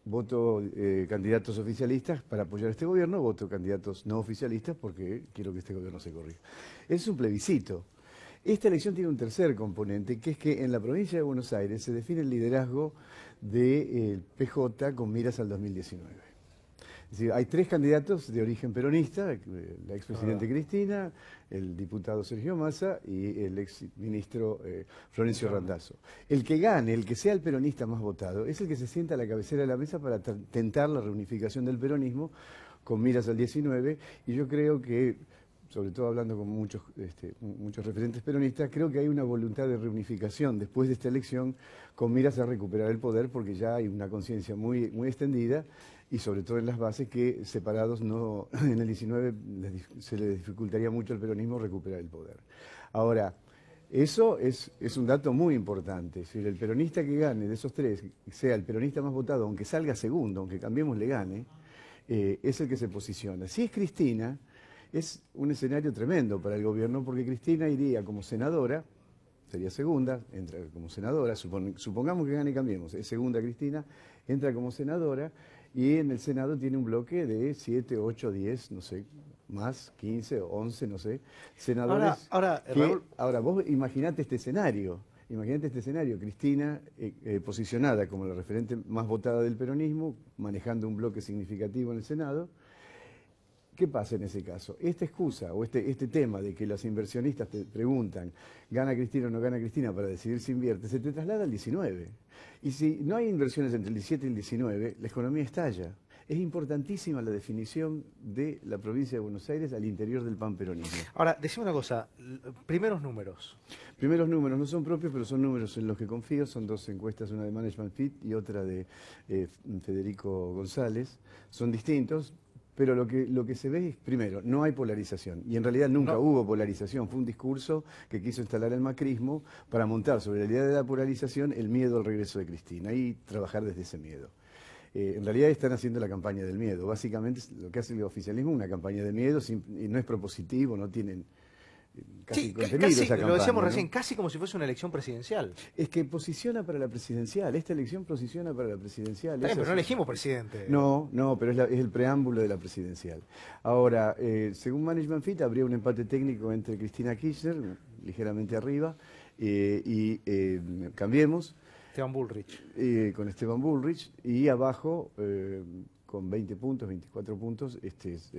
voto candidatos oficialistas para apoyar a este gobierno, voto candidatos no oficialistas porque quiero que este gobierno se corrija. Es un plebiscito. Esta elección tiene un tercer componente, que es que en la provincia de Buenos Aires se define el liderazgo del PJ con miras al 2019. Es decir, hay tres candidatos de origen peronista, la expresidente Cristina, el diputado Sergio Massa y el exministro Florencio Randazzo. El que gane, el que sea el peronista más votado, es el que se sienta a la cabecera de la mesa para tentar la reunificación del peronismo con miras al 19, y yo creo que, sobre todo hablando con muchos referentes peronistas, creo que hay una voluntad de reunificación después de esta elección con miras a recuperar el poder, porque ya hay una conciencia muy, muy extendida, y sobre todo en las bases, que separados no, en el 19 se le dificultaría mucho al peronismo recuperar el poder. Ahora, eso es un dato muy importante. Si el peronista que gane de esos tres, sea el peronista más votado, aunque salga segundo, aunque Cambiemos le gane, es el que se posiciona. Si es Cristina, es un escenario tremendo para el gobierno, porque Cristina iría como senadora, sería segunda, entra como senadora, supongamos que gane Cambiemos, es segunda Cristina, entra como senadora, y en el Senado tiene un bloque de 7, 8, 10, no sé, más, 15 o 11, no sé, senadores. Ahora vos imaginate este escenario, Cristina posicionada como la referente más votada del peronismo, manejando un bloque significativo en el Senado. ¿Qué pasa en ese caso? Esta excusa o este tema de que los inversionistas te preguntan, ¿gana Cristina o no gana Cristina para decidir si invierte? Se te traslada al 19. Y si no hay inversiones entre el 17 y el 19, la economía estalla. Es importantísima la definición de la provincia de Buenos Aires al interior del panperonismo. Ahora, decime una cosa, primeros números. Primeros números, no son propios, pero son números en los que confío. Son dos encuestas, una de Management Fit y otra de Federico González. Son distintos. Pero lo que se ve es, primero, no hay polarización. Y en realidad nunca hubo polarización. Fue un discurso que quiso instalar el macrismo para montar sobre la idea de la polarización el miedo al regreso de Cristina y trabajar desde ese miedo. En realidad están haciendo la campaña del miedo. Básicamente lo que hace el oficialismo es una campaña de miedo y no es propositivo, no tienen casi contenido esa campaña. Lo decíamos ¿no? recién, casi como si fuese una elección presidencial. Es que posiciona para la presidencial. Esta elección posiciona para la presidencial. Bien, pero no elegimos presidente. No, pero es el preámbulo de la presidencial. Ahora, según Management Fit, habría un empate técnico entre Cristina Kirchner, ligeramente arriba, y Cambiemos. Esteban Bullrich. Con Esteban Bullrich, y abajo, con 20 puntos, 24 puntos,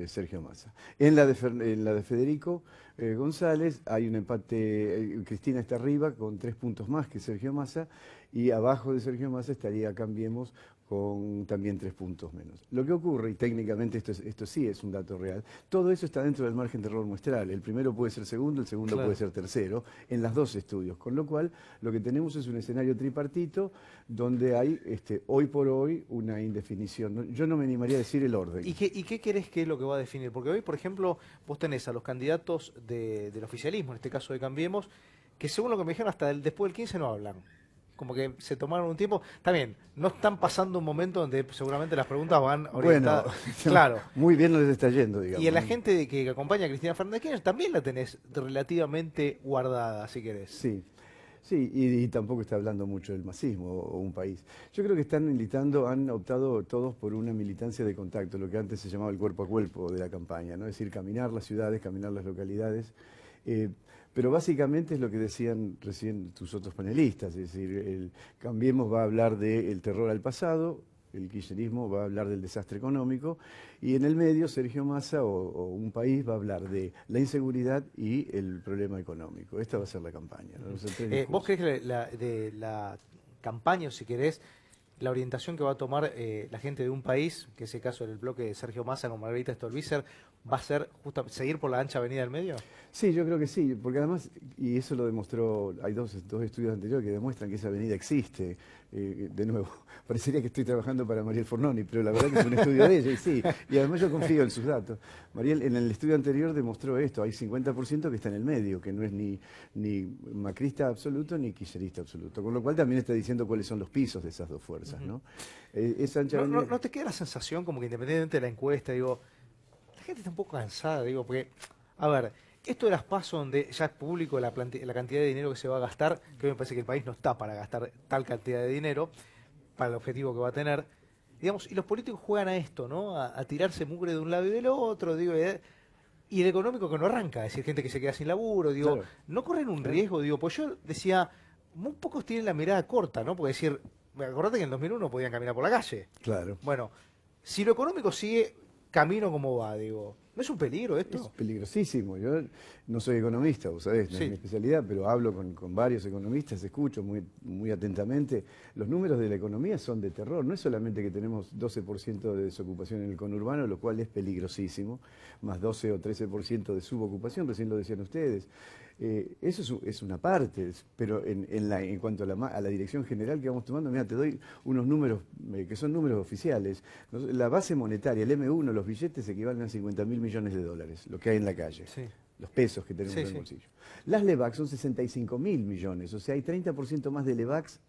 Sergio Massa. En la de Federico González hay un empate, Cristina está arriba con 3 puntos más que Sergio Massa, y abajo de Sergio Massa estaría Cambiemos con también 3 puntos menos. Lo que ocurre, y técnicamente esto sí es un dato real, todo eso está dentro del margen de error muestral. El primero puede ser segundo, el segundo puede ser tercero, en las dos estudios. Con lo cual, lo que tenemos es un escenario tripartito donde hay, hoy por hoy, una indefinición. Yo no me animaría a decir el orden. ¿Y qué querés que es lo que va a definir? Porque hoy, por ejemplo, vos tenés a los candidatos del oficialismo, en este caso de Cambiemos, que según lo que me dijeron, hasta después del 15 no hablan. Como que se tomaron un tiempo. También, no están pasando un momento donde seguramente las preguntas van orientadas. Bueno, claro. Muy bien les está yendo, digamos. Y a la gente que acompaña a Cristina Fernández de Kirchner también la tenés relativamente guardada, si querés. Sí. Sí, y tampoco está hablando mucho del masismo o un país. Yo creo que están militando, han optado todos por una militancia de contacto, lo que antes se llamaba el cuerpo a cuerpo de la campaña, ¿no? Es decir, caminar las ciudades, caminar las localidades. Pero básicamente es lo que decían recién tus otros panelistas, es decir, el Cambiemos va a hablar del terror al pasado, el kirchnerismo va a hablar del desastre económico, y en el medio Sergio Massa o un país va a hablar de la inseguridad y el problema económico. Esta va a ser la campaña, ¿no? ¿Vos crees que de la campaña, o si querés, la orientación que va a tomar la gente de un país, que es el caso del bloque de Sergio Massa con Margarita Stolbizer, va a ser justamente seguir por la ancha avenida del medio? Sí, yo creo que sí, porque además, y eso lo demostró, hay dos estudios anteriores que demuestran que esa avenida existe. De nuevo, parecería que estoy trabajando para Mariel Fornoni, pero la verdad que es un estudio de ella, y sí, y además yo confío en sus datos. Mariel, en el estudio anterior demostró esto, hay 50% que está en el medio, que no es ni macrista absoluto ni kirchnerista absoluto, con lo cual también está diciendo cuáles son los pisos de esas dos fuerzas, ¿no? Esa ancha avenida... ¿No te queda la sensación como que independientemente de la encuesta, digo, la gente está un poco cansada, digo, porque, a ver, esto de las PASO, donde ya es público la cantidad de dinero que se va a gastar, que me parece que el país no está para gastar tal cantidad de dinero, para el objetivo que va a tener, digamos, y los políticos juegan a esto, ¿no? A tirarse mugre de un lado y del otro, digo, y el económico que no arranca, es decir, gente que se queda sin laburo, digo, Claro. no corren un riesgo, digo, pues yo decía, muy pocos tienen la mirada corta, ¿no? Porque decir, acordate que en 2001 podían caminar por la calle. Claro. Bueno, si lo económico sigue camino como va, digo, ¿no es un peligro esto? Es peligrosísimo. Yo no soy economista, vos sabés, no Sí. es mi especialidad, pero hablo con varios economistas, escucho muy atentamente. Los números de la economía son de terror. No es solamente que tenemos 12% de desocupación en el conurbano, lo cual es peligrosísimo, más 12 o 13% de subocupación, recién lo decían ustedes. Eso es una parte, pero en cuanto a la dirección general que vamos tomando, mira, te doy unos números que son números oficiales. La base monetaria, el M1, los billetes equivalen a 50.000 millones de dólares, lo que hay en la calle, Sí. los pesos que tenemos Sí, en el sí. bolsillo. Las LEVAX son 65.000 millones, o sea, hay 30% más de LEVAX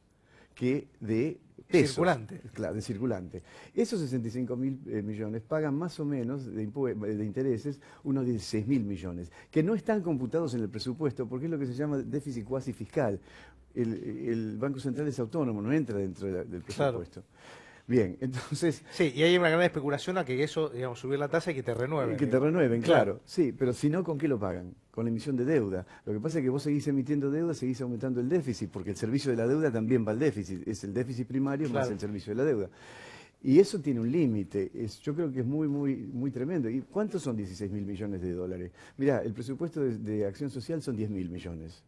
que de pesos. Circulante. Claro, de circulante. Esos 65.000 millones pagan más o menos de intereses unos 16.000 millones, que no están computados en el presupuesto porque es lo que se llama déficit cuasi fiscal. El Banco Central es autónomo, no entra dentro del presupuesto. Bien, entonces... Sí, y hay una gran especulación a que eso, digamos, subir la tasa y que te renueven. Que te digo. renueven, claro. Sí, pero si no, ¿con qué lo pagan? Con la emisión de deuda. Lo que pasa es que vos seguís emitiendo deuda, seguís aumentando el déficit, porque el servicio de la deuda también va al déficit. Es el déficit primario más Claro. el servicio de la deuda. Y eso tiene un límite. Yo creo que es muy tremendo. ¿Y cuántos son 16.000 millones de dólares? Mirá, el presupuesto de acción social son 10.000 millones.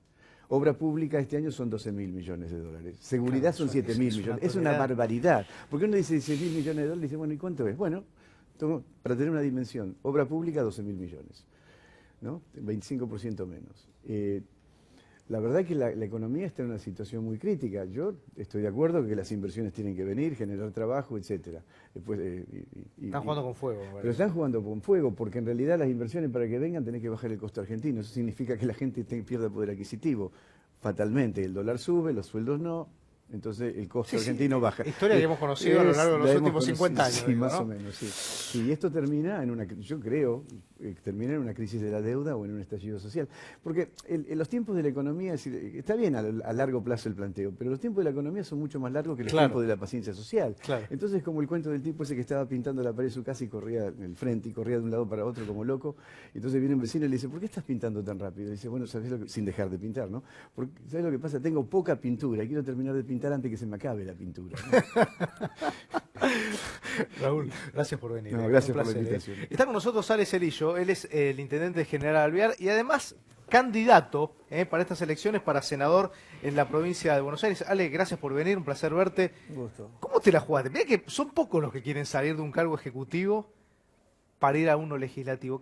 Obra pública este año son 12.000 millones de dólares. Seguridad Claro, son 7.000 millones. Es una tonelada. barbaridad. Porque uno dice 16.000 millones de dólares y dice, bueno, ¿y cuánto es? Bueno, para tener una dimensión, obra pública 12.000 millones, ¿no? 25% menos. La verdad es que la economía está en una situación muy crítica. Yo estoy de acuerdo que las inversiones tienen que venir, generar trabajo, etcétera. Después, Están jugando con fuego. me pero parece. están jugando con fuego, porque en realidad las inversiones para que vengan tenés que bajar el costo argentino. Eso significa que la gente pierda poder adquisitivo. Fatalmente, el dólar sube, los sueldos no, entonces el costo Sí, sí. argentino baja. Historia que hemos conocido a lo largo de los la últimos hemos 50 conocido, años. Sí, digo, más ¿no? o menos, sí. Y esto termina en una... Yo creo, terminar en una crisis de la deuda o en un estallido social. Porque en los tiempos de la economía, es decir, está bien a largo plazo el planteo, pero los tiempos de la economía son mucho más largos que los tiempos de la paciencia social. Entonces, como el cuento del tipo ese que estaba pintando la pared de su casa y corría en el frente y corría de un lado para otro como loco, entonces viene un vecino y le dice, ¿por qué estás pintando tan rápido? Y dice, bueno, ¿sabes lo que? Sin dejar de pintar, ¿no? Porque, ¿sabes lo que pasa? Tengo poca pintura y quiero terminar de pintar antes que se me acabe la pintura, ¿no? Raúl, gracias por venir. No, gracias por la invitación. Está con nosotros Ale Celillo, él es el intendente de General Alvear y además candidato para estas elecciones para senador en la provincia de Buenos Aires. Ale, gracias por venir, un placer verte. Un gusto. ¿Cómo te la jugaste? Mirá que son pocos los que quieren salir de un cargo ejecutivo para ir a uno legislativo.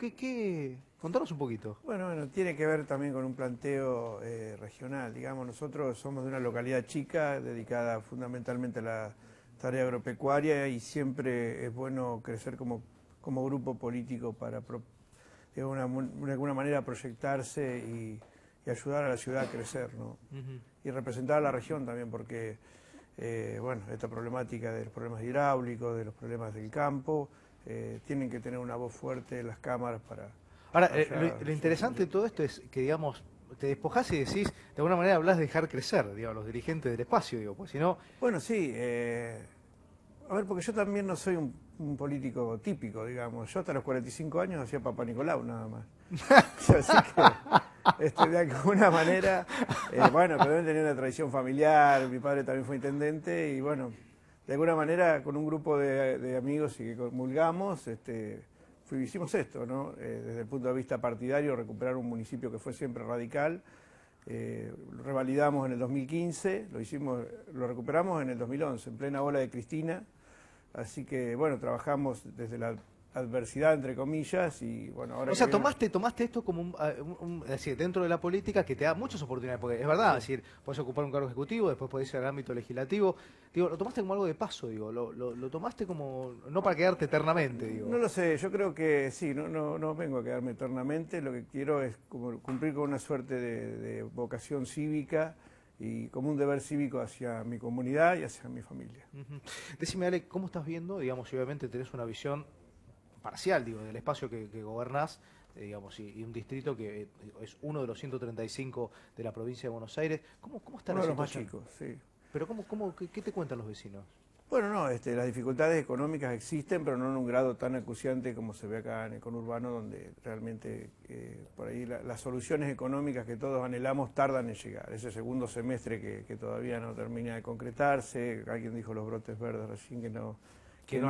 Contanos un poquito. Bueno, tiene que ver también con un planteo regional. Digamos, nosotros somos de una localidad chica dedicada fundamentalmente a la tarea agropecuaria y siempre es bueno crecer como grupo político para de alguna manera proyectarse y ayudar a la ciudad a crecer, ¿no? Y representar a la región también, porque esta problemática de los problemas hidráulicos, de los problemas del campo, tienen que tener una voz fuerte en las cámaras para... Ahora, lo interesante de todo esto es que, digamos, te despojás y decís, de alguna manera hablas de dejar crecer, digamos, los dirigentes del espacio, digo, pues si no... Bueno, sí, a ver, porque yo también no soy un político típico, digamos. Yo hasta los 45 años hacía Papá Nicolau nada más. Así que, de alguna manera, pero él tenía una tradición familiar, mi padre también fue intendente y bueno, de alguna manera con un grupo de amigos y que comulgamos, hicimos esto, ¿no? Desde el punto de vista partidario, recuperar un municipio que fue siempre radical. Lo revalidamos en el 2015, lo recuperamos en el 2011, en plena ola de Cristina. Así que, bueno, trabajamos desde la adversidad, entre comillas, y bueno, ahora... O sea, tomaste esto como es decir, dentro de la política que te da muchas oportunidades, porque es verdad, es decir, podés ocupar un cargo ejecutivo, después podés ir al ámbito legislativo, digo, lo tomaste como algo de paso, digo, lo tomaste como, no para quedarte eternamente, digo. No lo sé, yo creo que sí, no vengo a quedarme eternamente, lo que quiero es como cumplir con una suerte de vocación cívica, y como un deber cívico hacia mi comunidad y hacia mi familia. Decime, Ale, ¿cómo estás viendo? Digamos, si obviamente tenés una visión parcial, digo, del espacio que gobernás, digamos, y un distrito que es uno de los 135 de la provincia de Buenos Aires. ¿Cómo está uno la de los más situación? chicos, sí. Pero ¿qué te cuentan los vecinos? Bueno, las dificultades económicas existen, pero no en un grado tan acuciante como se ve acá en el conurbano, donde realmente por ahí las soluciones económicas que todos anhelamos tardan en llegar. Ese segundo semestre que todavía no termina de concretarse, alguien dijo los brotes verdes recién que no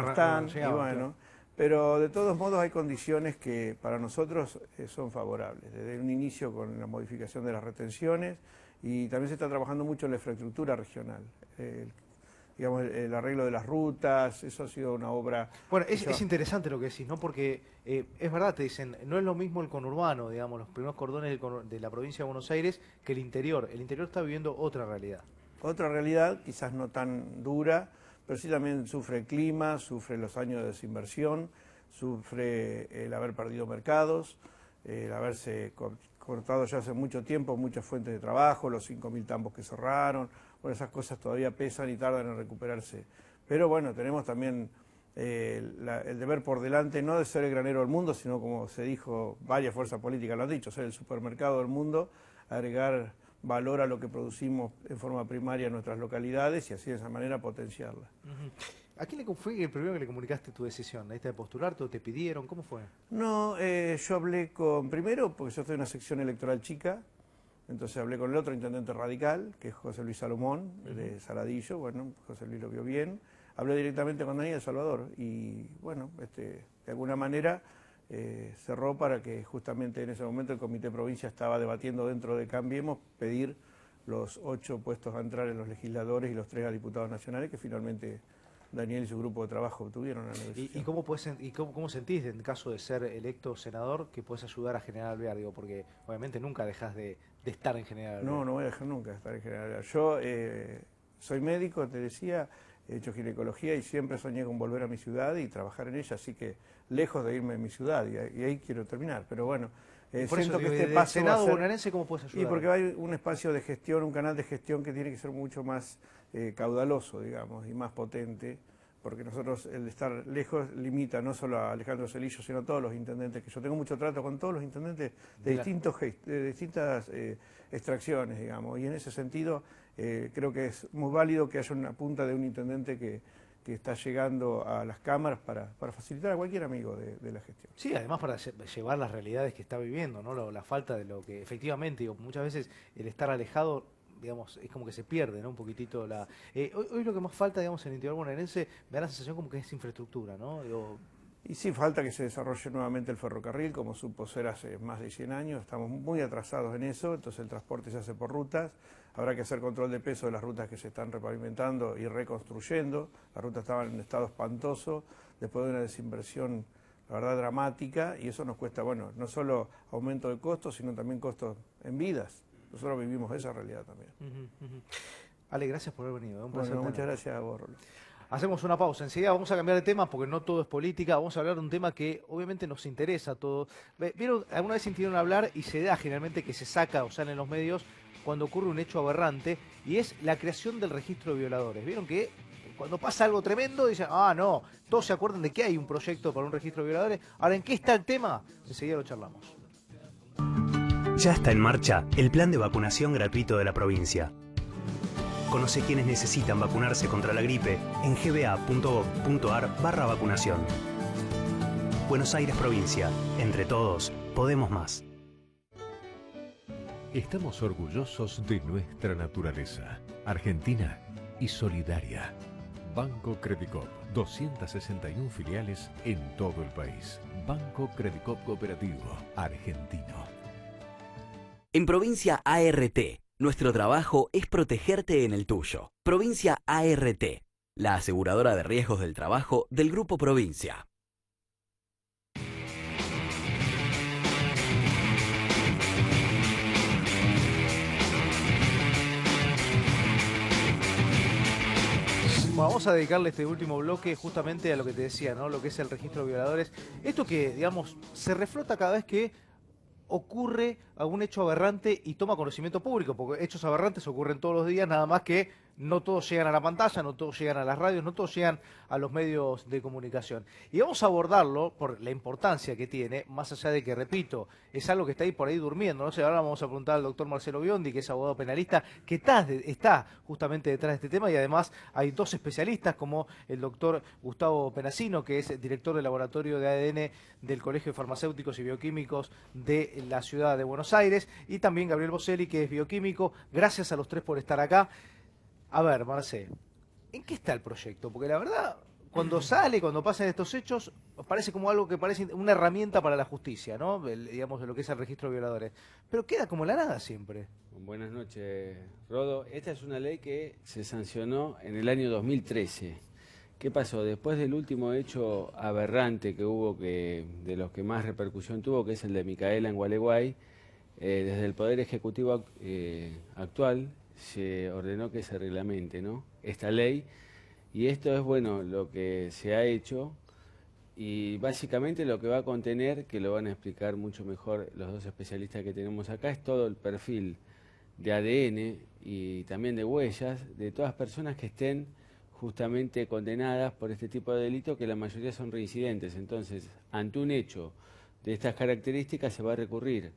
están, y bueno, pero de todos modos hay condiciones que para nosotros son favorables, desde un inicio con la modificación de las retenciones y también se está trabajando mucho en la infraestructura regional. Digamos, el arreglo de las rutas, eso ha sido una obra... Bueno, es interesante lo que decís, ¿no? Porque es verdad, te dicen, no es lo mismo el conurbano, digamos, los primeros cordones de la provincia de Buenos Aires que el interior. El interior está viviendo otra realidad. Otra realidad, quizás no tan dura, pero sí también sufre el clima, sufre los años de desinversión, sufre el haber perdido mercados, el haberse cortado ya hace mucho tiempo muchas fuentes de trabajo, los 5.000 tambos que cerraron. Bueno, esas cosas todavía pesan y tardan en recuperarse. Pero bueno, tenemos también el deber por delante, no de ser el granero del mundo, sino como se dijo, varias fuerzas políticas lo han dicho, ser el supermercado del mundo, agregar valor a lo que producimos en forma primaria en nuestras localidades y así de esa manera potenciarla. ¿A quién fue el primero que le comunicaste tu decisión? ¿Ahí de postularte o te pidieron? ¿Cómo fue? No, yo hablé primero, porque yo estoy en una sección electoral chica, entonces hablé con el otro intendente radical, que es José Luis Salomón, de Saladillo. Bueno, José Luis lo vio bien. Hablé directamente con Daniel Salvador y, bueno, de alguna manera cerró para que justamente en ese momento el Comité Provincia estaba debatiendo dentro de Cambiemos pedir los 8 puestos a entrar en los legisladores y los 3 a diputados nacionales que finalmente Daniel y su grupo de trabajo obtuvieron la negociación. ¿Y cómo sentís en caso de ser electo senador que puedes ayudar a General Alvear? Digo, porque obviamente nunca dejas de estar en General Alvear. No voy a dejar nunca de estar en General Alvear. Yo soy médico, te decía, he hecho ginecología y siempre soñé con volver a mi ciudad y trabajar en ella, así que lejos de irme de mi ciudad y ahí quiero terminar. Pero bueno, por siento eso, que este paso Senado va a ser... bonaerense, ¿cómo puedes ayudar? Y porque hay un espacio de gestión, un canal de gestión que tiene que ser mucho más caudaloso, digamos, y más potente porque nosotros el estar lejos limita no solo a Alejandro Celillo, sino a todos los intendentes, que yo tengo mucho trato con todos los intendentes de distintas extracciones, digamos, y en ese sentido creo que es muy válido que haya una punta de un intendente que está llegando a las cámaras para facilitar a cualquier amigo de la gestión. Sí, además para llevar las realidades que está viviendo, ¿no? La falta de lo que efectivamente, digo, muchas veces el estar alejado, digamos, es como que se pierde, ¿no? Un poquitito la... hoy lo que más falta, digamos, en el interior bonaerense, me da la sensación como que es infraestructura, ¿no? Digo, y sí, falta que se desarrolle nuevamente el ferrocarril, como supo ser hace más de 100 años. Estamos muy atrasados en eso, entonces el transporte se hace por rutas. Habrá que hacer control de peso de las rutas que se están repavimentando y reconstruyendo. Las rutas estaban en estado espantoso, después de una desinversión, la verdad, dramática, y eso nos cuesta, bueno, no solo aumento de costos, sino también costos en vidas. Nosotros vivimos esa realidad también. Ale, gracias por haber venido. Un placer. Bueno, muchas gracias a vos, Rolo. Hacemos una pausa. Enseguida vamos a cambiar de tema porque no todo es política. Vamos a hablar de un tema que obviamente nos interesa a todos. ¿Vieron? ¿Alguna vez sintieron hablar y se da generalmente que se saca o sale en los medios cuando ocurre un hecho aberrante? Y es la creación del registro de violadores. ¿Vieron que cuando pasa algo tremendo dicen, no, todos se acuerdan de que hay un proyecto para un registro de violadores? Ahora, ¿en qué está el tema? Enseguida lo charlamos. Ya está en marcha el plan de vacunación gratuito de la provincia. Conoce quienes necesitan vacunarse contra la gripe en gba.gov.ar/vacunación. Buenos Aires Provincia. Entre todos, podemos más. Estamos orgullosos de nuestra naturaleza, argentina y solidaria. Banco Credicop, 261 filiales en todo el país. Banco Credicop Cooperativo, argentino. En Provincia ART, nuestro trabajo es protegerte en el tuyo. Provincia ART, la aseguradora de riesgos del trabajo del Grupo Provincia. Vamos a dedicarle este último bloque justamente a lo que te decía, ¿no? Lo que es el registro de violadores. Esto que, digamos, se reflota cada vez que ocurre algún hecho aberrante y toma conocimiento público, porque hechos aberrantes ocurren todos los días, nada más que no todos llegan a la pantalla, no todos llegan a las radios, no todos llegan a los medios de comunicación. Y vamos a abordarlo por la importancia que tiene, más allá de que, repito, es algo que está ahí por ahí durmiendo. No sé, ahora vamos a preguntar al doctor Marcelo Biondi, que es abogado penalista, que está justamente detrás de este tema, y además hay dos especialistas, como el doctor Gustavo Penasino, que es director del laboratorio de ADN del Colegio de Farmacéuticos y Bioquímicos de la ciudad de Buenos Aires, y también Gabriel Boselli, que es bioquímico. Gracias a los tres por estar acá. A ver, Marce, ¿en qué está el proyecto? Porque la verdad, cuando pasan estos hechos, parece como algo que parece una herramienta para la justicia, ¿no? Digamos, de lo que es el registro de violadores. Pero queda como la nada siempre. Buenas noches, Rodo. Esta es una ley que se sancionó en el año 2013. ¿Qué pasó? Después del último hecho aberrante que hubo, de los que más repercusión tuvo, que es el de Micaela en Gualeguay, desde el Poder Ejecutivo actual se ordenó que se reglamente, ¿no?, esta ley, y esto es, bueno, lo que se ha hecho, y básicamente lo que va a contener, que lo van a explicar mucho mejor los dos especialistas que tenemos acá, es todo el perfil de ADN y también de huellas de todas las personas que estén justamente condenadas por este tipo de delito, que la mayoría son reincidentes. Entonces, ante un hecho de estas características se va a recurrir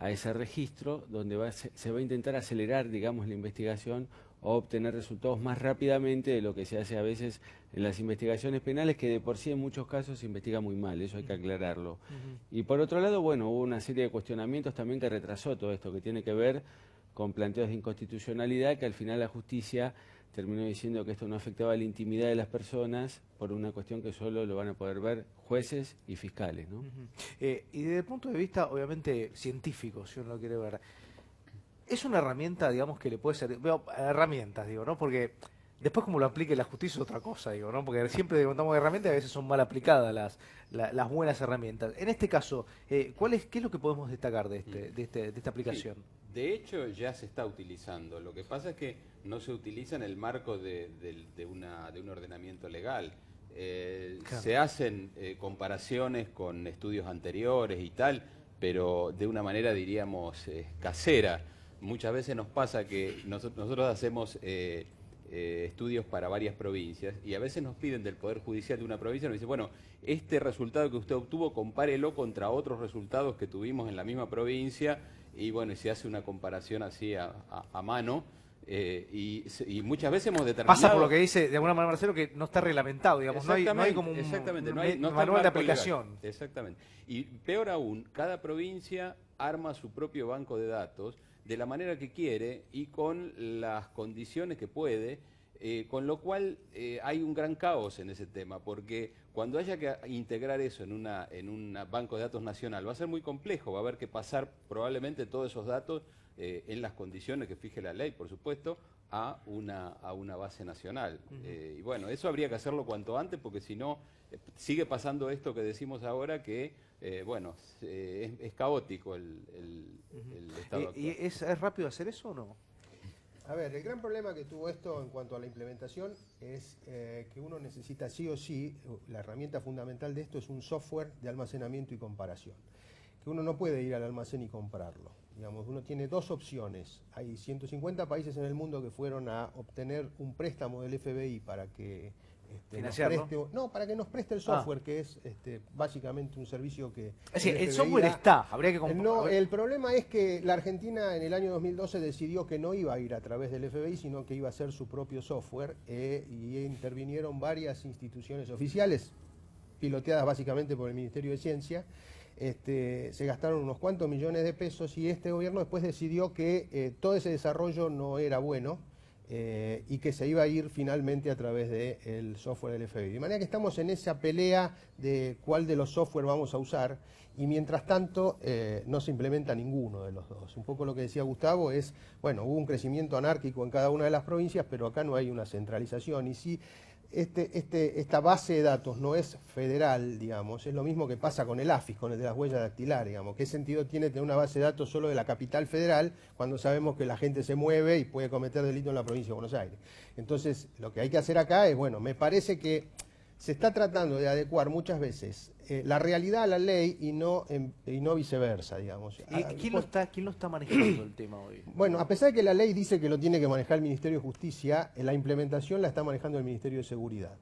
a ese registro donde se va a intentar acelerar, digamos, la investigación o obtener resultados más rápidamente de lo que se hace a veces en las investigaciones penales, que de por sí en muchos casos se investiga muy mal, eso hay que aclararlo. Y por otro lado, bueno, hubo una serie de cuestionamientos también que retrasó todo esto, que tiene que ver con planteos de inconstitucionalidad, que al final la justicia terminó diciendo que esto no afectaba la intimidad de las personas por una cuestión que solo lo van a poder ver jueces y fiscales, ¿no? Y desde el punto de vista, obviamente, científico, si uno lo quiere ver, es una herramienta, digamos, que le puede ser... herramientas, digo, ¿no? Porque después como lo aplique la justicia es otra cosa, digo, ¿no? Porque siempre contamos de herramientas y a veces son mal aplicadas las buenas herramientas. En este caso, ¿qué es lo que podemos destacar de esta aplicación? Sí, de hecho, ya se está utilizando. Lo que pasa es que no se utiliza en el marco de un ordenamiento legal. Claro. Se hacen comparaciones con estudios anteriores y tal, pero de una manera, diríamos, casera. Muchas veces nos pasa que nosotros hacemos estudios para varias provincias y a veces nos piden del Poder Judicial de una provincia, nos dicen, bueno, este resultado que usted obtuvo, compárelo contra otros resultados que tuvimos en la misma provincia y bueno, y se hace una comparación así a mano. Y muchas veces hemos determinado... Pasa por lo que dice de alguna manera Marcelo, que no está reglamentado, digamos, no hay como un manual de aplicación. Legal. Exactamente. Y peor aún, cada provincia arma su propio banco de datos de la manera que quiere y con las condiciones que puede, con lo cual hay un gran caos en ese tema, porque cuando haya que integrar eso en un banco de datos nacional va a ser muy complejo, va a haber que pasar probablemente todos esos datos en las condiciones que fije la ley, por supuesto, a una base nacional. Y bueno, eso habría que hacerlo cuanto antes, porque si no, sigue pasando esto que decimos ahora, que bueno, es caótico el estado actual. ¿Y es rápido hacer eso o no? A ver, el gran problema que tuvo esto en cuanto a la implementación es que uno necesita sí o sí, la herramienta fundamental de esto es un software de almacenamiento y comparación, que uno no puede ir al almacén y comprarlo. Digamos, uno tiene dos opciones. Hay 150 países en el mundo que fueron a obtener un préstamo del FBI para que para que nos preste el software, que es básicamente un servicio que... Es decir, el software está, habría que no, el problema es que la Argentina en el año 2012 decidió que no iba a ir a través del FBI, sino que iba a hacer su propio software, y intervinieron varias instituciones oficiales, piloteadas básicamente por el Ministerio de Ciencia. Se gastaron unos cuantos millones de pesos y este gobierno después decidió que todo ese desarrollo no era bueno, y que se iba a ir finalmente a través del software del FBI. De manera que estamos en esa pelea de cuál de los software vamos a usar y mientras tanto no se implementa ninguno de los dos. Un poco lo que decía Gustavo es, bueno, hubo un crecimiento anárquico en cada una de las provincias, pero acá no hay una centralización y si esta base de datos no es federal, digamos, es lo mismo que pasa con el AFIS, con el de las huellas dactilares, digamos. ¿Qué sentido tiene tener una base de datos solo de la capital federal cuando sabemos que la gente se mueve y puede cometer delito en la provincia de Buenos Aires? Entonces, lo que hay que hacer acá es, bueno, me parece que se está tratando de adecuar muchas veces la realidad a la ley y no viceversa, digamos. ¿Quién lo está manejando el tema hoy? Bueno, a pesar de que la ley dice que lo tiene que manejar el Ministerio de Justicia, la implementación la está manejando el Ministerio de Seguridad.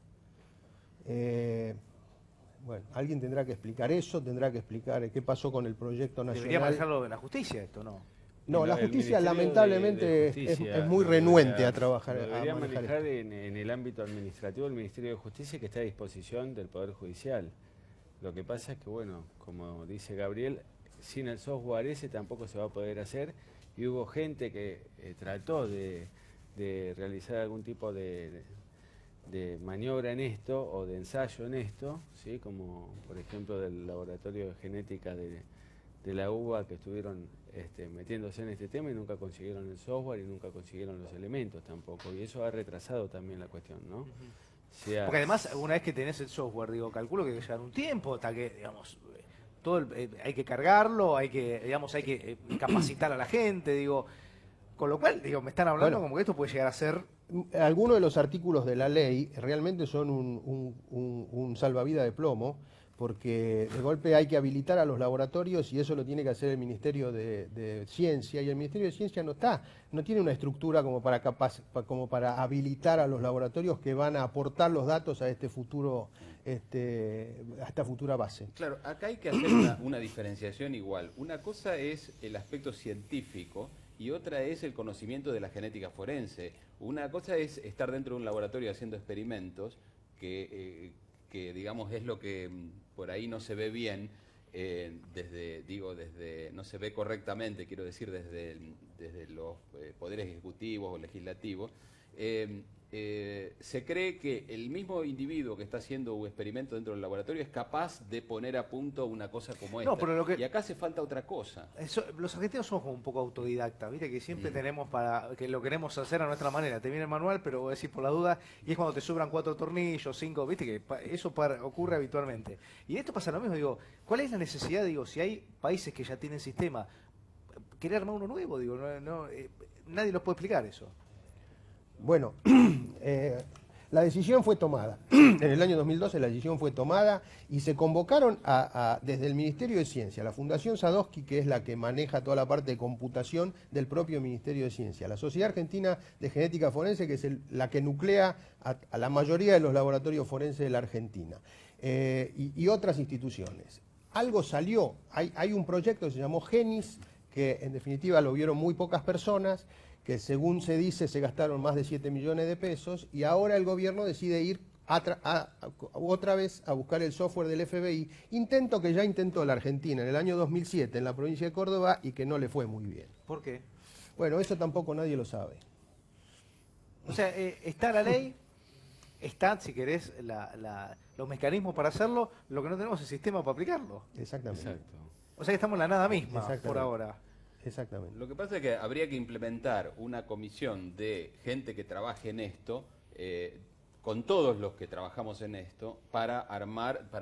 Bueno, alguien tendrá que explicar eso, tendrá que explicar qué pasó con el proyecto nacional. Debería manejarlo en la justicia esto, ¿no? No, la justicia lamentablemente es muy renuente a trabajar. Debería manejar en el ámbito administrativo el Ministerio de Justicia, que está a disposición del Poder Judicial. Lo que pasa es que, bueno, como dice Gabriel, sin el software ese tampoco se va a poder hacer y hubo gente que trató de realizar algún tipo de maniobra en esto o de ensayo en esto, ¿sí? Como por ejemplo del laboratorio de genética de la UBA que estuvieron metiéndose en este tema y nunca consiguieron el software y nunca consiguieron los elementos tampoco. Y eso ha retrasado también la cuestión, ¿no? Porque además, una vez que tenés el software, digo, calculo que debe llevar un tiempo hasta que, digamos, hay que cargarlo, hay que capacitar a la gente, digo. Con lo cual, digo, me están hablando como que esto puede llegar a ser... Algunos de los artículos de la ley realmente son un salvavidas de plomo, porque de golpe hay que habilitar a los laboratorios y eso lo tiene que hacer el Ministerio de Ciencia, y el Ministerio de Ciencia no tiene una estructura como para habilitar a los laboratorios que van a aportar los datos a esta futura base. Claro, acá hay que hacer una diferenciación igual. Una cosa es el aspecto científico y otra es el conocimiento de la genética forense. Una cosa es estar dentro de un laboratorio haciendo experimentos que digamos es lo que por ahí no se ve bien, no se ve correctamente, quiero decir, desde los poderes ejecutivos o legislativos. Se cree que el mismo individuo que está haciendo un experimento dentro del laboratorio es capaz de poner a punto una cosa como esta. Y acá hace falta otra cosa. Los argentinos somos como un poco autodidactas, ¿viste? Que siempre tenemos que lo queremos hacer a nuestra manera. Te viene el manual, pero voy a decir por la duda, y es cuando te sobran 4 tornillos, 5, ¿viste? Que eso ocurre habitualmente. Y esto pasa lo mismo, digo, ¿cuál es la necesidad? Digo, si hay países que ya tienen sistema, querer armar uno nuevo, digo, nadie los puede explicar eso. Bueno, La decisión fue tomada. En el año 2012 la decisión fue tomada y se convocaron desde el Ministerio de Ciencia, la Fundación Sadowski, que es la que maneja toda la parte de computación del propio Ministerio de Ciencia, la Sociedad Argentina de Genética Forense, que es la que nuclea a la mayoría de los laboratorios forenses de la Argentina, y otras instituciones. Algo salió, hay un proyecto que se llamó GENIS, que en definitiva lo vieron muy pocas personas, que según se dice se gastaron más de 7 millones de pesos, y ahora el gobierno decide ir otra vez a buscar el software del FBI, intento que ya intentó la Argentina en el año 2007 en la provincia de Córdoba y que no le fue muy bien. ¿Por qué? Bueno, eso tampoco nadie lo sabe. O sea, está la ley, están, si querés, los mecanismos para hacerlo, lo que no tenemos es el sistema para aplicarlo. Exactamente. Exacto. O sea que estamos en la nada misma, Exactamente. por ahora. Exactamente. Lo que pasa es que habría que implementar una comisión de gente que trabaje en esto, con todos los que trabajamos en esto, para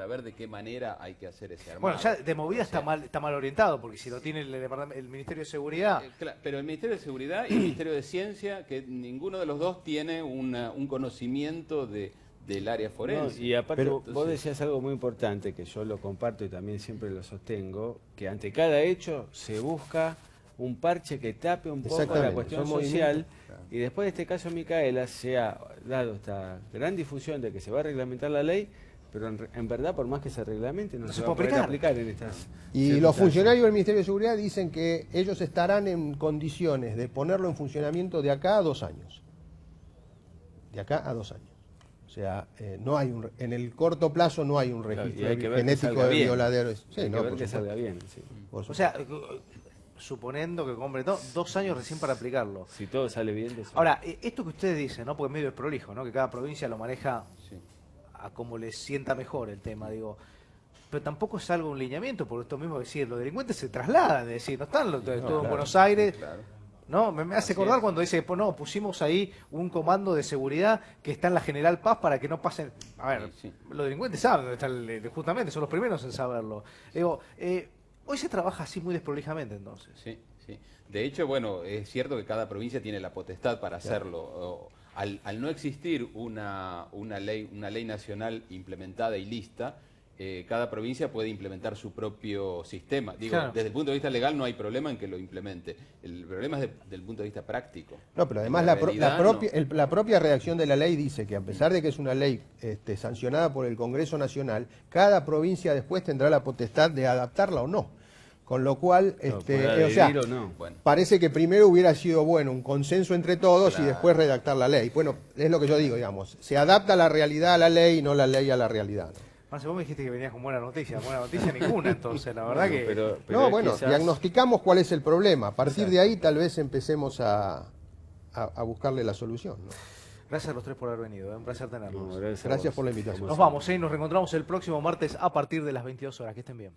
ver de qué manera hay que hacer ese armado. Bueno, ya de movida está mal orientado, porque si lo tiene el Ministerio de Seguridad... Claro, pero el Ministerio de Seguridad y el Ministerio de Ciencia, que ninguno de los dos tiene un conocimiento del área forense. No, y aparte Entonces, vos decías algo muy importante, que yo lo comparto y también siempre lo sostengo, que ante cada hecho se busca un parche que tape un poco la cuestión social, y después de este caso Micaela se ha dado esta gran difusión de que se va a reglamentar la ley, pero en verdad por más que se reglamente no se va a poder aplicar en estas Y los funcionarios del Ministerio de Seguridad dicen que ellos estarán en condiciones de ponerlo en funcionamiento de acá a 2 años. De acá a 2 años. O sea, no hay en el corto plazo no hay un registro genético de violadores. Sí, no, que salga bien. Sí. O sea, suponiendo que compre 2 años recién para aplicarlo. Si todo sale bien. Ahora, esto que ustedes dicen, ¿no? Porque es medio desprolijo, ¿no? Que cada provincia lo maneja a como les sienta mejor el tema, digo. Pero tampoco es algo un lineamiento, por esto mismo decir, los delincuentes se trasladan, es decir, no están todos en Buenos Aires. Claro. No, me hace acordar cuando dice, pues no, pusimos ahí un comando de seguridad que está en la General Paz para que no pasen... A ver, los delincuentes saben dónde está justamente, son los primeros en saberlo. Digo, hoy se trabaja así muy desprolijamente entonces. Sí, sí. De hecho, bueno, es cierto que cada provincia tiene la potestad para hacerlo. Al no existir una ley nacional implementada y lista, cada provincia puede implementar su propio sistema. Digo, desde el punto de vista legal no hay problema en que lo implemente. El problema es desde el punto de vista práctico. No, pero además la propia redacción de la ley dice que a pesar de que es una ley sancionada por el Congreso Nacional, cada provincia después tendrá la potestad de adaptarla o no. Con lo cual, parece que primero hubiera sido bueno un consenso entre todos y después redactar la ley. Bueno, es lo que yo digo, digamos, se adapta la realidad a la ley y no la ley a la realidad, ¿no? Marce, vos me dijiste que venías con buena noticia ninguna, entonces, la verdad que... Pero quizás... diagnosticamos cuál es el problema, a partir de ahí tal vez empecemos a buscarle la solución, ¿no? Gracias a los tres por haber venido, un placer tenerlos. Gracias por la invitación. Nos vamos, nos reencontramos el próximo martes a partir de las 22 horas, que estén bien.